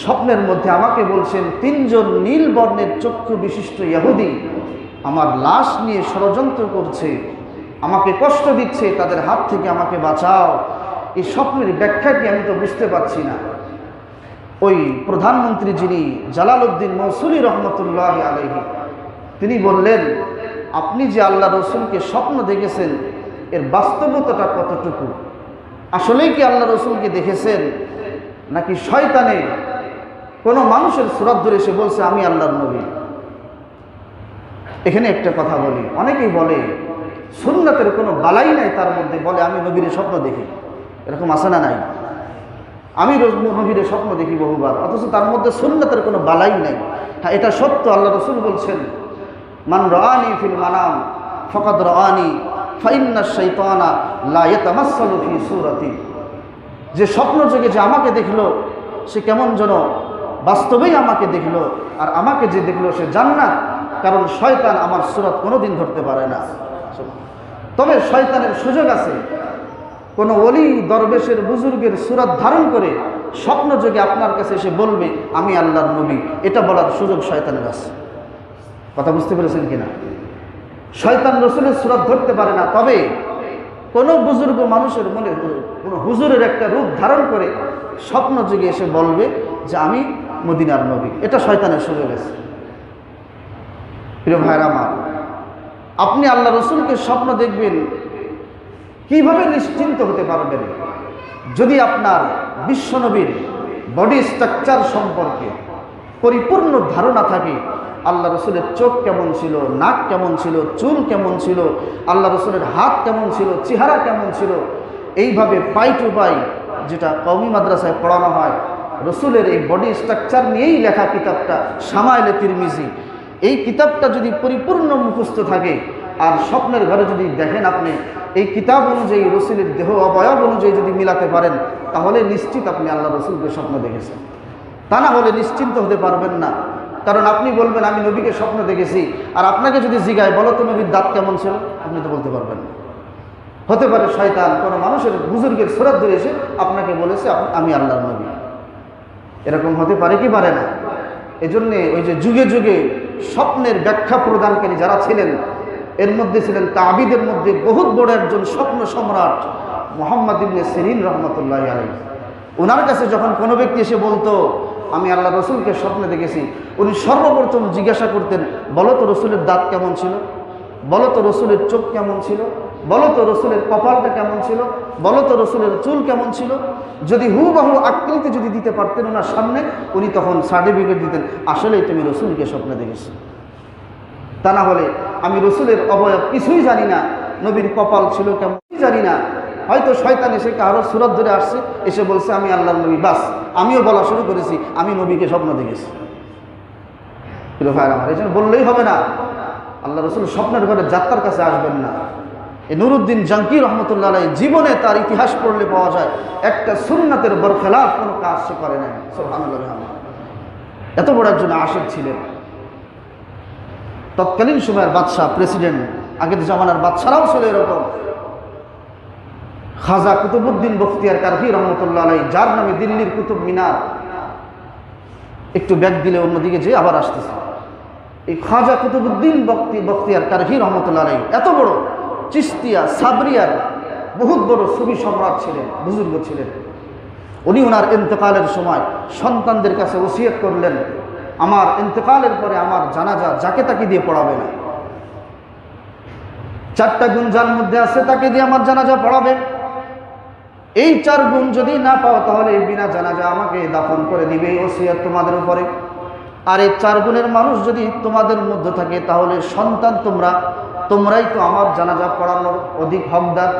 স্বপ্নের মধ্যে আমাকে বলছেন 3 জন নীল বর্ণের চক্ষু বিশিষ্ট ইহুদি আমার লাশ নিয়ে ষড়যন্ত্র করছে, আমাকে কষ্ট দিচ্ছে, তাদের হাত থেকে আমাকে বাঁচাও। এই স্বপ্নের ব্যাখ্যা কি আমি তো বুঝতে পারছি না। ওই প্রধানমন্ত্রী যিনি জালালউদ্দিন মৌসুলী রহমতুল্লাহ আলাইহি, তিনি বললেন, আপনি যে আল্লাহ রাসূলকে স্বপ্ন দেখেছেন এর বাস্তবতাটা কতটুকু? আসলেই কি আল্লাহ রাসূলকে দেখেছেন, নাকি শয়তানে কোনো মানুষের সুরত ধরে এসে বলছে আমি আল্লাহর নবী? এখানে একটা কথা বলি, অনেকেই বলে সুন্নাতের কোনো বালাই নাই তার মধ্যে, বলে আমি নবীর স্বপ্ন দেখি। এরকম আছে না নাই? আমি নবীর স্বপ্ন দেখি বহুবার, অথচ তার মধ্যে সুন্নাতের কোনো বালাই নাই। হ্যাঁ, এটা সত্য। আল্লাহ রাসূল বলছেন, মান রাআনি ফিল মানাম ফাকাদ রাআনি ফাইন্নাশ শাইতানা লা ইয়াতামাসসালু ফি সূরাতি। যে স্বপ্ন যোগে যে আমাকে দেখলো সে কেমন যেন বাস্তবেই আমাকে দেখলো, আর আমাকে যে দেখলো সে জান্নাত, কারণ শয়তান আমার সূরত কোনোদিন ধরতে পারে না। তবে শয়তানের সুযোগ আছে, কোনো ওলি দরবেশের বুজুর্গের সূরত ধারণ করে স্বপ্ন যোগে আপনার কাছে এসে বলবে আমি আল্লাহর নবী, এটা বলার সুযোগ শয়তানের আছে। কথা বুঝতে পেরেছেন কিনা? শয়তান রসুলের সুরত ধরতে পারে না, তবে কোনো বুজুর্গ মানুষের মনে কোনো হুজুরের একটা রূপ ধারণ করে স্বপ্ন যোগে এসে বলবে যে আমি মদিনার নবী, এটা শয়তানের সুযোগ আছে। প্রিয় ভাইরা আমার, আপনি আল্লাহ রসুলকে স্বপ্ন দেখবেন, কিভাবে নিশ্চিন্ত হতে পারবেন? যদি আপনার বিশ্বনবীর বডি স্ট্রাকচার সম্পর্কে পরিপূর্ণ ধারণা থাকে, আল্লাহ রসুলের চোখ কেমন ছিল, নাক কেমন ছিল, চুল কেমন ছিল, আল্লাহ রসুলের হাত কেমন ছিল, চেহারা কেমন ছিল, এইভাবে পাই টু পাই, যেটা কওমি মাদ্রাসায় পড়ানো হয়, রসুলের এই বডি স্ট্রাকচার নিয়েই লেখা কিতাবটা শামাইলে তিরমিজি, এই কিতাবটা যদি পরিপূর্ণ মুখস্থ থাকে আর স্বপ্নের ঘরে যদি দেখেন আপনি এই কিতাব অনুযায়ী রসুলের দেহ অবয়ব অনুযায়ী যদি মিলাতে পারেন, তাহলে নিশ্চিত আপনি আল্লাহ রসুলকে স্বপ্ন দেখেছেন। তা না হলে নিশ্চিন্ত হতে পারবেন না। কারণ আপনি বলবেন আমি নবীকে স্বপ্ন দেখেছি, আর আপনাকে যদি জিজ্ঞায় বলো তো নবীর দাঁত কেমন ছিল, আপনি তো বলতে পারবেন না। হতে পারে শয়তান কোনো মানুষের বুজুর্গের সুরাত ধরে এসে আপনাকে বলেছে আমি আল্লাহর নবী, এরকম হতে পারে কি পারে না? এজন্যে ওই যে যুগে যুগে স্বপ্নের ব্যাখ্যা প্রদানকারী যারা ছিলেন, এর মধ্যে ছিলেন তাবিদের মধ্যে বহুত বড় একজন স্বপ্ন সম্রাট মুহাম্মদ ইবনে সিরিন রহমতুল্লাহি আলাইহি। ওনার কাছে যখন কোনো ব্যক্তি এসে বলতো আমি আল্লাহ রসুলকে স্বপ্নে দেখেছি, উনি সর্বপ্রথম জিজ্ঞাসা করতেন, বলো তো রসুলের দাঁত কেমন ছিল, বলো তো রসুলের চোখ কেমন ছিল, বলো তো রসুলের কপালটা কেমন ছিল, বলো তো রসুলের চুল কেমন ছিল। যদি হুবহু আকৃতি যদি দিতে পারতেন ওনার সামনে, উনি তখন সার্টিফিকেট দিতেন আসলেই তুমি রসুলকে স্বপ্নে দেখেছো। তা না হলে আমি রসুলের অবয়ব কিছুই জানি না, নবীর কপাল ছিল কেমন জানি না, হয়তো শয়তান এসে কারো সুরত ধরে আসছে, এসে বলছে আমি আল্লাহর নবী, বাস আমিও বলা শুরু করেছি আমি নবীকে স্বপ্ন দেখেছি। ভাইরা আমার, এই জন্য বললেই হবে না, আল্লাহ রসুল স্বপ্নের ঘরে যাত্রার কাছে আসবেন না। এই নুরুদ্দিন জাঙ্কি রহমতুল্লাহ আলাইহি জীবনে তার ইতিহাস পড়লে পাওয়া যায় একটা সুন্নাতের বরখেলাফ কোনো কাজ সে করে নাই। সুবহানাল্লাহ, এত বড় একজন আশিক ছিলেন। তৎকালীন সময়ের বাদশাহ, প্রেসিডেন্ট, আগের জামানার বাদশারাও ছিল এরকম। খাজা কুতুবউদ্দিন বখতিয়ার কারখি রহমতুল্লাহ আলাইহি, যার নামে দিল্লির কুতুব মিনার, একটু ব্যাগ দিলে অন্যদিকে যে আবার আসতেছে। এই খাজা কুতুবউদ্দিন বখতিয়ার কারখি রহমতুল্লাহ আলাইহি এত বড় চিশতিয়া সাবরিয়ার বহুত বড় সুফি সম্রাট ছিলেন, বুজুর্গ ছিলেন। উনি ওনার ইন্তেকালের সময় সন্তানদের কাছে ওসিয়ত করলেন, আমার ইন্তেকালের পরে আমার জানাজা যাকে তাকে দিয়ে পড়াবে না, 4টা গুণ যার মধ্যে আছে তাকে দিয়ে আমার জানাজা পড়াবে। এই 4 গুণ যদি না পাও তাহলে বিনা জানাজা আমাকে দাফন করে দিবে, এই ওসিয়ত তোমাদের উপরে। আর এই 4 গুণের মানুষ যদি তোমাদের মধ্যে থাকে তাহলে সন্তান তোমরাই তো আমার জানাজা পড়ানোর অধিক হকদার।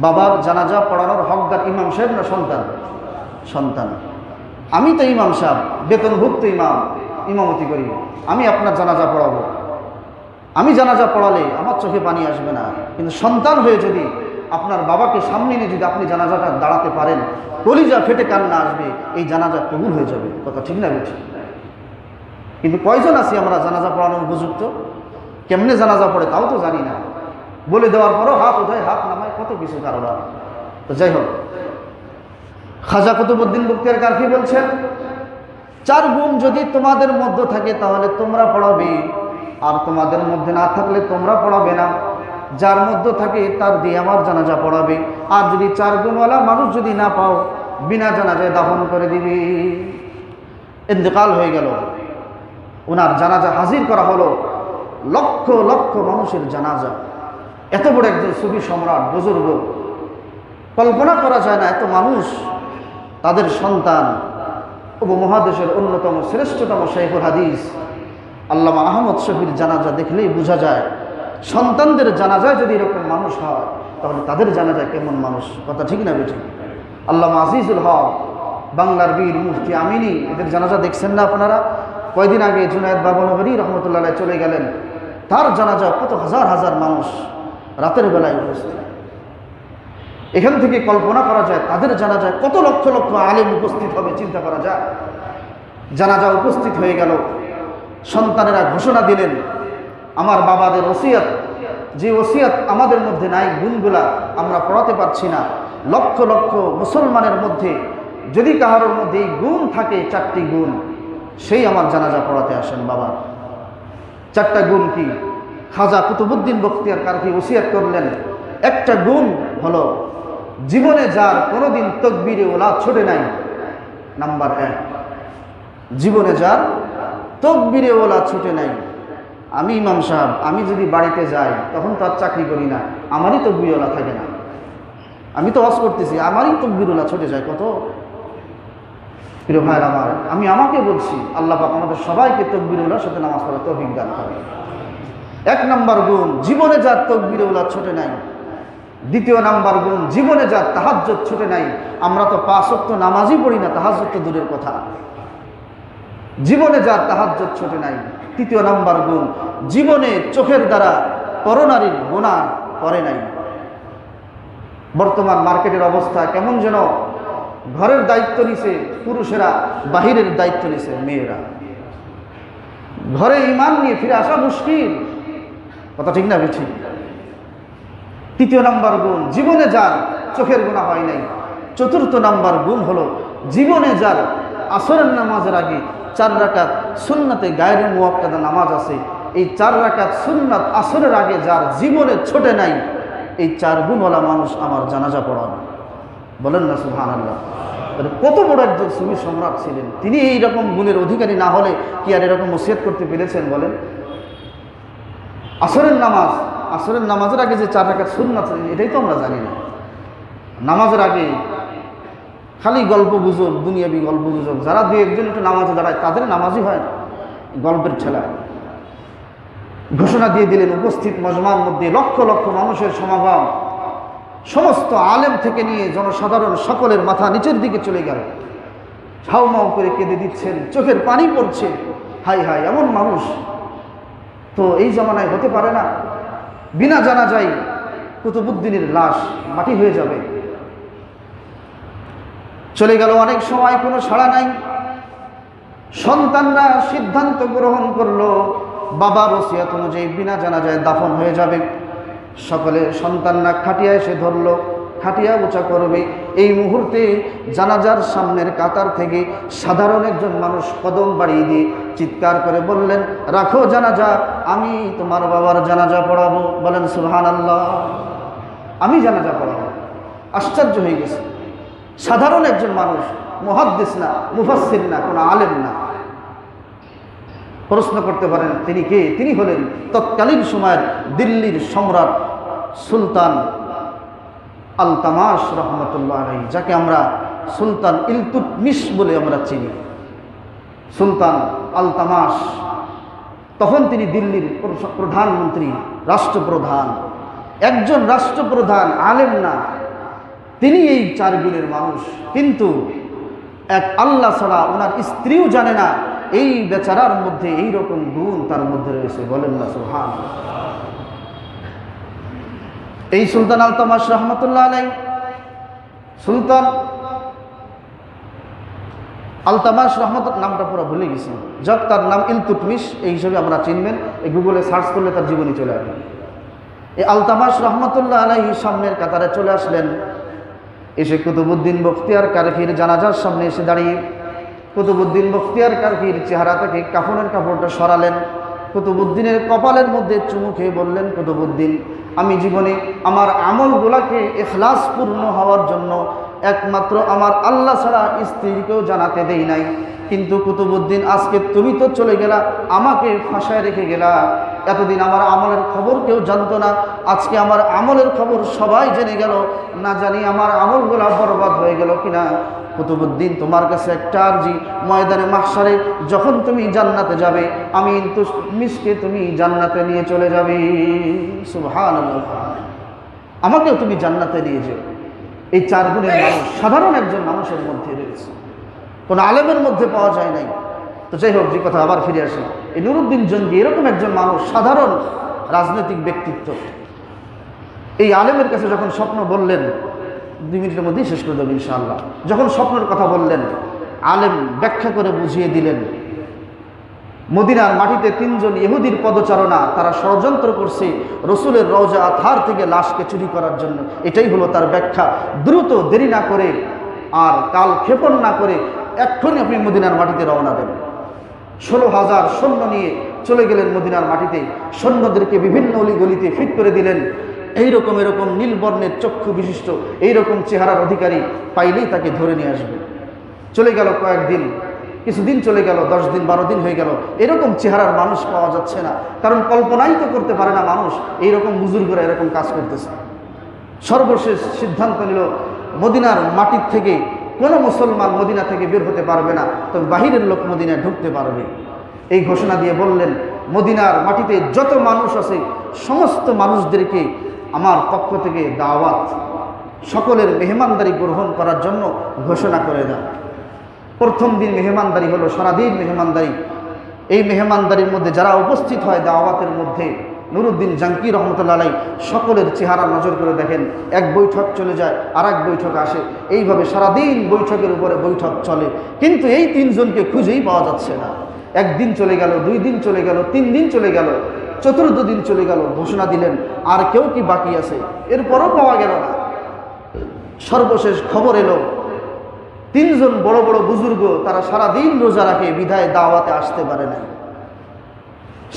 বাবার জানাজা পড়ানোর হকদার ইমাম সাহেব না সন্তান? সন্তান। আমি তো ইমাম সাহেব, বেতনভুক্ত ইমাম, ইমামতি করি, আমি আপনার জানাজা পড়াবো। আমি জানাজা পড়ালে আমার চোখে পানি আসবে না, কিন্তু সন্তান হয়ে যদি আপনার বাবাকে সামনে নিয়ে যদি আপনি জানাজাটা দাঁড়াতে পারেন, কলিজা ফেটে কান্না আসবে, এই জানাজা কবুল হয়ে যাবে। কথা ঠিক না বেঠিক? কিন্তু কয়জন আছি আমরা জানাজা পড়ানোর উপযুক্ত? কেমনে জানাজা পড়ে তাও তো জানি না, বলে দেওয়ার পরও হাত উঠায় হাত নামায়, কত কিছু কারণ। তো যাই হোক, খাজা কুতুবউদ্দিন বখতিয়ার কারখি বলছেন 4 গুণ যদি তোমাদের মধ্যে থাকে তাহলে তোমরা পড়াবে, আর তোমাদের মধ্যে না থাকলে তোমরা পড়াবে না। যার মধ্যে থাকে তার দিয়ে আমার জানাজা পড়াবে। আর যদি 4 গুণওয়ালা মানুষ যদি না পাও, বিনা জানাজায় দাফন করে দিবে। ইন্তেকাল হয়ে গেল, ওনার জানাজা হাজির করা হলো, লক্ষ লক্ষ মানুষের জানাজা। এত বড় একজন সুফি সম্রাট, বুজুর্গ, কল্পনা করা যায় না এত মানুষ, তাদের সন্তান উপমহাদেশের অন্যতম শ্রেষ্ঠতম শাইখুল হাদিস আল্লামা আহমদ শফির জানাজা দেখলেই বোঝা যায়, সন্তানদের জানাজায় যদি এরকম মানুষ হয় তাহলে তাদের জানাজায় কেমন মানুষ। কথা ঠিক না বেঠিক? আল্লামা আজিজুল হক, বাংলার বীর মুফতি আমিনী, এদের জানাজা দেখছেন না আপনারা? কয়দিন আগে জুনায়েদ বাবনগরী রহমতুল্লাহ আলাইহি চলে গেলেন, তার জানাজা কত হাজার হাজার মানুষ রাতের বেলায় উপস্থিত। এখান থেকে কল্পনা করা যায় তাদের জানাজায় কত লক্ষ লক্ষ আলেম উপস্থিত হবে, চিন্তা করা যায়। জানাজা উপস্থিত হয়ে গেল, সন্তানেরা ঘোষণা দিলেন আমার বাবাদের ওসিয়ত, যে ওসিয়ত আমাদের মধ্যে নাই, গুণগুলা আমরা পড়াতে পারছি না, লক্ষ লক্ষ মুসলমানের মধ্যে যদি কাহার মধ্যে এই গুণ থাকে, 4টি গুণ, সেই আমার জানাজা পড়াতে আসেন বাবা। 4টা গুণ কি? খাজা কুতুবউদ্দিন বখতিয়ার কারখি ওসিয়ত করলেন, একটা গুণ হলো জীবনে যার কোনোদিন তাকবীরে ওলা ছোটে নাই। নাম্বার 1, জীবনে যার তাকবীরে ওলা ছুটে নাই। আমি ইমাম সাহেব, আমি যদি বাড়িতে যাই তখন তো আর চাকরি করি না, আমারই তাকবীরে ওলা থাকে না। আমি তো ওয়াজ করতেছি, আমারই তাকবীরে ওলা ছুটে যায় কত। প্রিয় ভাইয়ের আমার, আমি আমাকে বলছি, আল্লাহ পাক আমাদের সবাইকে তাকবীরে ওলার সাথে নামাজ পড়ার তৌফিক দান করেন। 1 নাম্বার গুণ, জীবনে যার তাকবীরে ওলা ছুটে নাই। 2 নাম্বার গুণ, জীবনে যার তাহাজ্জুদ ছুটে নাই। আমরা তো 5 ওয়াক্ত নামাজই পড়ি না, তাহাজ্জুদ তো দূরের কথা। জীবনে যার তাহাজ্জুদ ছুটে নাই। 3 নাম্বার গুণ, জীবনে চোখের দ্বারা পরনারীর গুনাহ করে নাই। বর্তমান মার্কেটের অবস্থা কেমন যেন, ঘরের দায়িত্ব নিছে পুরুষেরা, বাহিরের দায়িত্ব নিছে মেয়েরা। ঘরে ঈমান নিয়ে ফিরে আসা মুশকিল, কথা ঠিক না বেঠিক? 3 নাম্বার গুণ, জীবনে যার চোখের গুনাহ হয় নাই। 4 নাম্বার গুণ হলো, জীবনে যার আসরের নামাজের আগে 4 রাকাত সুন্নতে গায়রে মুআক্কাদা নামাজ আছে, এই 4 রাকাত সুন্নাত আসরের আগে যার জীবনে ছোটে নাই, এই 4 গুণওয়ালা মানুষ আমার জানাজা পড়াবে। বলেন না সুবহানাল্লাহ। কত বড় একজন সুফি সম্রাট ছিলেন, তিনি এই রকম গুণের অধিকারী না হলে কি আর এরকম ওসিয়ত করতে পেরেছেন বলেন? আসরের নামাজের আগে যে 4 রাকাত সুন্নাত, এটাই তো আমরা জানি না। নামাজের আগে খালি গল্প গুজব, দুনিয়াবি গল্প গুজব। যারা 2-1 একটু নামাজে দাঁড়ায় তাদের নামাজই হয় না, গল্পের ঠেলা। ঘোষণা দিয়ে দিলেন, উপস্থিত মজমার মধ্যে লক্ষ লক্ষ মানুষের সমাগম, সমস্ত আলেম থেকে নিয়ে জনসাধারণ সকলের মাথা নিচের দিকে চলে গেল। হাউমাউ করে কেঁদে দিচ্ছেন, চোখের পানি পড়ছে। হাই হাই, এমন মানুষ তো এই জমানায় হতে পারে না। বিনা জানাজায় কুতুবউদ্দিনের লাশ মাটি হয়ে যাবে। চলে গেল অনেক সময়, কোনো সাড়া নাই। সন্তানরা সিদ্ধান্ত গ্রহণ করলো, বাবার ওসিয়ত অনুযায়ী বিনা জানাজায় দাফন হয়ে যাবে। সকলে সন্তানরা খাটিয়া এসে ধরলো, খাটিয়া উঁচা করবে। এই মুহূর্তে জানাজার সামনের কাতার থেকে সাধারণ একজন মানুষ কদম বাড়িয়ে দিয়ে চিৎকার করে বললেন, রাখো জানাজা, আমি তোমার বাবার জানাজা পড়াবো। বলেন সুবহানাল্লাহ। আমি জানাজা পড়াবো। আশ্চর্য হয়ে গেছে। সাধারণ একজন মানুষ, মুহাদ্দিস না, মুফাসসির না, কোনো আলেম না। প্রশ্ন করতে পারেন তিনি কে? তিনি হলেন তৎকালীন সময়ের দিল্লির সম্রাট সুলতান আলতামাশ রহমতুল্লাহ আলাইহি, যাকে আমরা সুলতান ইলতুৎমিশ বলে আমরা চিনি। সুলতান আলতামাশ, তখন তিনি দিল্লির প্রধানমন্ত্রী, রাষ্ট্রপ্রধান। একজন রাষ্ট্রপ্রধান, আলেম না, তিনি এই 4 গুণের মানুষ। কিন্তু এক আল্লাহ ছাড়া ওনার স্ত্রীও জানে না এই বেচারার মধ্যে এই রকম গুণ তার মধ্যে রয়েছে। বলেন না সুবহানাল্লাহ। এই সুলতান আলতামাশ রহমতুল্লাহ আলাইহি, সুলতান আলতামাশ নামটা পুরো ভুলে গেছি, যাক তার নাম ইলতুৎমিশ এই হিসেবে আমরা চিনবেন। এই গুগলে সার্চ করলে তার জীবনী চলে আসবে। এই আলতামাশ রহমতুল্লাহ আলাইহি সামনের কাতারে চলে আসলেন। এসে কুতুবউদ্দিন বখতিয়ার কারখির জানাজার সামনে এসে দাঁড়িয়ে কুতুবউদ্দিন বখতিয়ার কারখির চেহারা থেকে কাফনের কাপড়টা সরালেন। কুতুবউদ্দিনের কপালের মধ্যে চুমু খেয়ে বললেন, কুতুবউদ্দিন, আমি জীবনে আমার আমলগুলাকে ইখলাসপূর্ণ হওয়ার জন্য একমাত্র আমার আল্লাহ ছাড়া স্ত্রীকেও জানাতে দেই নাই। কিন্তু কুতুবউদ্দিন, আজকে তুমি তো চলে গেলা, আমাকে ফাঁসায় রেখে গেলা। এতদিন আমার আমলের খবর কেউ জানতো না, আজকে আমার আমলের খবর সবাই জেনে গেল। না জানি আমার আমলগুলা বরবাদ হয়ে গেল কিনা। কুতুবউদ্দিন, তোমার কাছে একটা আরজি, ময়দানে মাহশারে যখন তুমি জান্নাতে যাবে, আমি ইলতুৎমিশকে তুমি জান্নাতে নিয়ে চলে যাবে। সুবহানাল্লাহ। আমাকেও তুমি জান্নাতে নিয়ে যাও। এই 4 গুণের মানুষ সাধারণ একজন মানুষের মধ্যে রয়েছে, কোনো আলেমের মধ্যে পাওয়া যায় নাই। তো যাই হোক, যে কথা আবার ফিরে আসি, এই নুরুদ্দিন জঙ্গি এরকম একজন মানুষ, সাধারণ রাজনৈতিক ব্যক্তিত্ব। এই আলেমের কাছে যখন স্বপ্ন বললেন, 2 মিনিটের মধ্যেই শেষ করে দেব ইনশাআল্লাহ। যখন স্বপ্নের কথা বললেন, আলেম ব্যাখ্যা করে বুঝিয়ে দিলেন, মদিনার মাটিতে 3 জন ইহুদির পদচারণা, তারা ষড়যন্ত্র করছে রসুলের রওজা আতহার থেকে লাশকে চুরি করার জন্য। এটাই হলো তার ব্যাখ্যা। দ্রুত দেরি না করে আর কাল ক্ষেপণ না করে এক্ষুনি আপনি মদিনার মাটিতে রওনা দেন। 16,000 সৈন্য নিয়ে চলে গেলেন মদিনার মাটিতে। সৈন্যদেরকে বিভিন্ন অলিগলিতে ফিট করে দিলেন। এইরকম এরকম নীলবর্ণের চক্ষু বিশিষ্ট এইরকম চেহারার অধিকারী পাইলেই তাকে ধরে নিয়ে আসবে। চলে গেল কয়েকদিন, কিছুদিন চলে গেল, 10 দিন 12 দিন হয়ে গেল, এরকম চেহারার মানুষ পাওয়া যাচ্ছে না। কারণ কল্পনাই তো করতে পারে না মানুষ এইরকম বুজুর্গরা এরকম কাজ করতেছে। সর্বশেষ সিদ্ধান্ত নিল মদিনার মাটির থেকে কোনো মুসলমান মদিনা থেকে বের হতে পারবে না, তবে বাহিরের লোক মদিনায় ঢুকতে পারবে। এই ঘোষণা দিয়ে বললেন, মদিনার মাটিতে যত মানুষ আছে সমস্ত মানুষদেরকে আমার পক্ষ থেকে দাওয়াত, সকলের মেহমানদারি গ্রহণ করার জন্য ঘোষণা করে দেন। প্রথম দিন মেহমানদারি হলো, সারাদিন মেহমানদারি। এই মেহমানদারির মধ্যে যারা উপস্থিত হয় দাওয়াতের মধ্যে, নুরুদ্দিন জাঙ্কি রহমতুল্লাহ আলাইহি সকলের চেহারা নজর করে দেখেন। এক বৈঠক চলে যায়, আর এক বৈঠক আসে, এইভাবে সারাদিন বৈঠকের উপরে বৈঠক চলে। কিন্তু এই 3 জনকে খুঁজেই পাওয়া যাচ্ছে না। একদিন চলে গেল, 2 দিন চলে গেল, 3 দিন চলে গেল, 4th দিন চলে গেল। ঘোষণা দিলেন আর কেউ কি বাকি আছে, এরপরও পাওয়া গেল না। সর্বশেষ খবর এলো 3 জন বড় বড় বুজুর্গ তারা সারাদিন রোজা রাখে, বিধায় দাওয়াতে আসতে পারে না।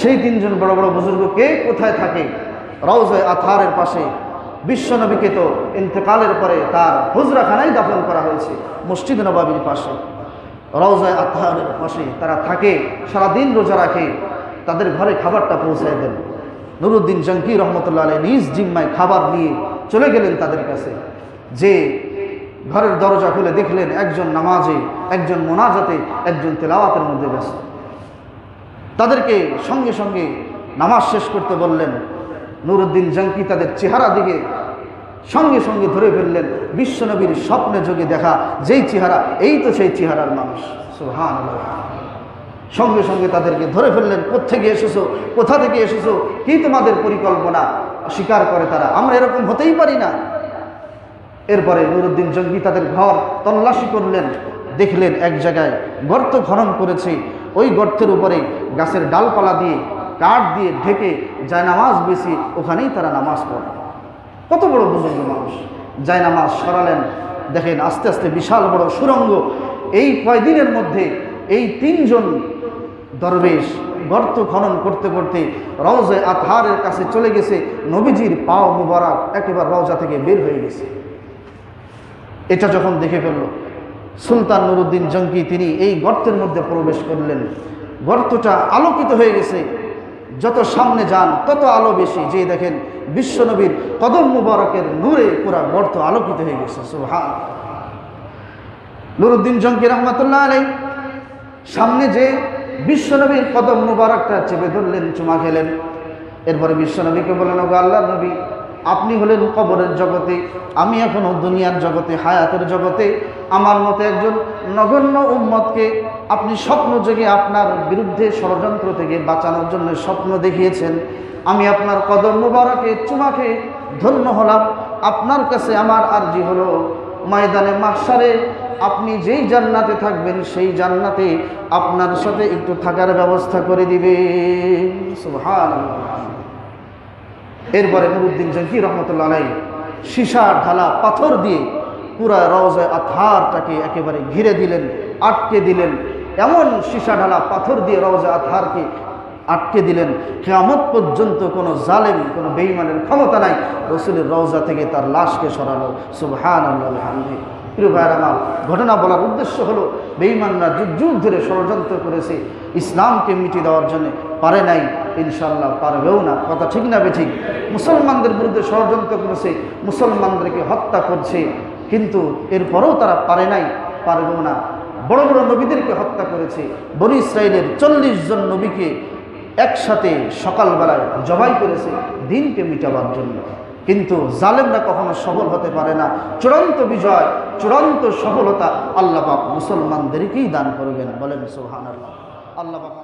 সেই 3 জন বড় বড় বুজুর্গ কে কোথায় থাকে? রওজায়ে আতহারের পাশে। বিশ্বনবীকে তো ইন্তেকালের পরে তার হুজরাখানায় দাফন করা হয়েছে, মসজিদ নববীর পাশে। রওজায়ে আতহারের পাশে তারা থাকে, সারাদিন রোজা রাখে। তাদের ঘরে খাবারটা পৌঁছায় দেন। নুরুদ্দিন জাঙ্কি রহমতুল্লাহ আলাইহি নিজ জিম্মায় খাবার নিয়ে চলে গেলেন তাদের কাছে। যে ঘরের দরজা খুলে দেখলেন একজন নামাজে, একজন মোনাজাতে, একজন তেলাওয়াতের মধ্যে ব্যস্ত। তাদেরকে সঙ্গে সঙ্গে নামাজ শেষ করতে বললেন। নুরুদ্দিন জাঙ্কি তাদের চেহারা দিকে সঙ্গে সঙ্গে ধরে ফেললেন। বিশ্বনবীর স্বপ্নে যোগে দেখা যেই চেহারা, এই তো সেই চেহারার মানুষ। সুবহানাল্লাহ। সঙ্গে সঙ্গে তাদেরকে ধরে ফেললেন। কোত্থেকে এসেছো, কোথা থেকে এসেছো, কি তোমাদের পরিকল্পনা? স্বীকার করে তারা, আমরা এরকম হতেই পারি না। এরপরে নুরুদ্দিন জঙ্গি তাদের ঘর তল্লাশি করলেন। দেখলেন এক জায়গায় গর্ত খনন করেছে, ওই গর্তের উপরে গাছের ডালপালা দিয়ে, কাঠ দিয়ে ঢেকে জায়নামাজ বেশি, ওখানেই তারা নামাজ পড়ে। কত বড় বুজুর্গ মানুষ! জায়নামাজ সরালেন, দেখেন আস্তে আস্তে বিশাল বড় সুড়ঙ্গ। এই কয়দিনের মধ্যে এই 3 জন দরবেশ গর্ত খনন করতে করতে রওজায়ে আতহারের কাছে চলে গেছে। নবীজির পাও মুবারক একেবারে রওজা থেকে বের হয়ে গেছে। এটা যখন দেখে ফেলল সুলতান নুরুদ্দিন জঙ্গি, তিনি এই গর্তের মধ্যে প্রবেশ করলেন। গর্তটা আলোকিত হয়ে গেছে, যত সামনে যান তত আলো বেশি। যে দেখেন বিশ্বনবীর কদম মুবারকের নূরে পুরা গর্ত আলোকিত হয়ে গেছে। সুবহানাল্লাহ। নুরুদ্দিন জঙ্গি রহমতুল্লাহ আলাইহি সামনে যে বিশ্বনবীর কদম মুবারকটা চেপে ধরলেন, চুমা খেলেন। এরপরে বিশ্বনবীকে বললেন, ওগো আল্লাহর নবী, আপনি হলেন কবরের জগতে, আমি এখনো দুনিয়ার জগতে, হায়াতের জগতে। আমার মতো একজন নগণ্য উম্মতকে আপনি স্বপ্ন জেগে আপনার বিরুদ্ধে ষড়যন্ত্র থেকে বাঁচানোর জন্য স্বপ্ন দেখিয়েছেন। আমি আপনার কদম মুবারকে চুমা খেয়ে ধন্য হলাম। আপনার কাছে আমার আরজি হলো, ময়দানে মাহশারে আপনি যেই জান্নাতে থাকবেন সেই জান্নাতে আপনার সাথে একটু থাকার ব্যবস্থা করে দিবেন। সুবহানাল্লাহ। এরপরে নুরুদ্দিন জঙ্গি রহমতুল্লাহ আলাইহি সীসা ঢালা পাথর দিয়ে পুরা রওজায়ে আতহারটাকে একেবারে ঘিরে দিলেন, আটকে দিলেন। এমন সীসা ঢালা পাথর দিয়ে রওজায়ে আতহারকে আটকে দিলেন, কিয়ামত পর্যন্ত কোনো জালেম, কোনো বেঈমানের ক্ষমতা নাই রাসূলের রওজা থেকে তার লাশকে সরানো। সুবহানাল্লাহ। আলহামদুলিল্লাহ। প্রিয় ভাইয়ের আমার, ঘটনা বলার উদ্দেশ্য হলো বেঈমানরা যুগ যুগ ধরে ষড়যন্ত্র করেছে ইসলামকে মিটিয়ে দেওয়ার জন্য, পারে নাই, ইনশাআল্লাহ পারবেও না। কথা ঠিক না বেঠিক? মুসলমানদের বিরুদ্ধে ষড়যন্ত্র করেছে, মুসলমানদেরকে হত্যা করছে, কিন্তু এরপরেও তারা পারে নাই, পারবেও না। বড় বড় নবীদেরকে হত্যা করেছে। বনী ইসরাইলের 40 জন নবীকে একসাথে সকালবেলায় জবাই করেছে দিনকে মিটাবার জন্য। কিন্তু জালেমরা কখনো সফল হতে পারে না। চূড়ান্ত বিজয়, চূড়ান্ত সফলতা আল্লাহ পাক মুসলমানদেরকেই দান করবেন। বলেন সুবহানাল্লাহ। আল্লাহ পাক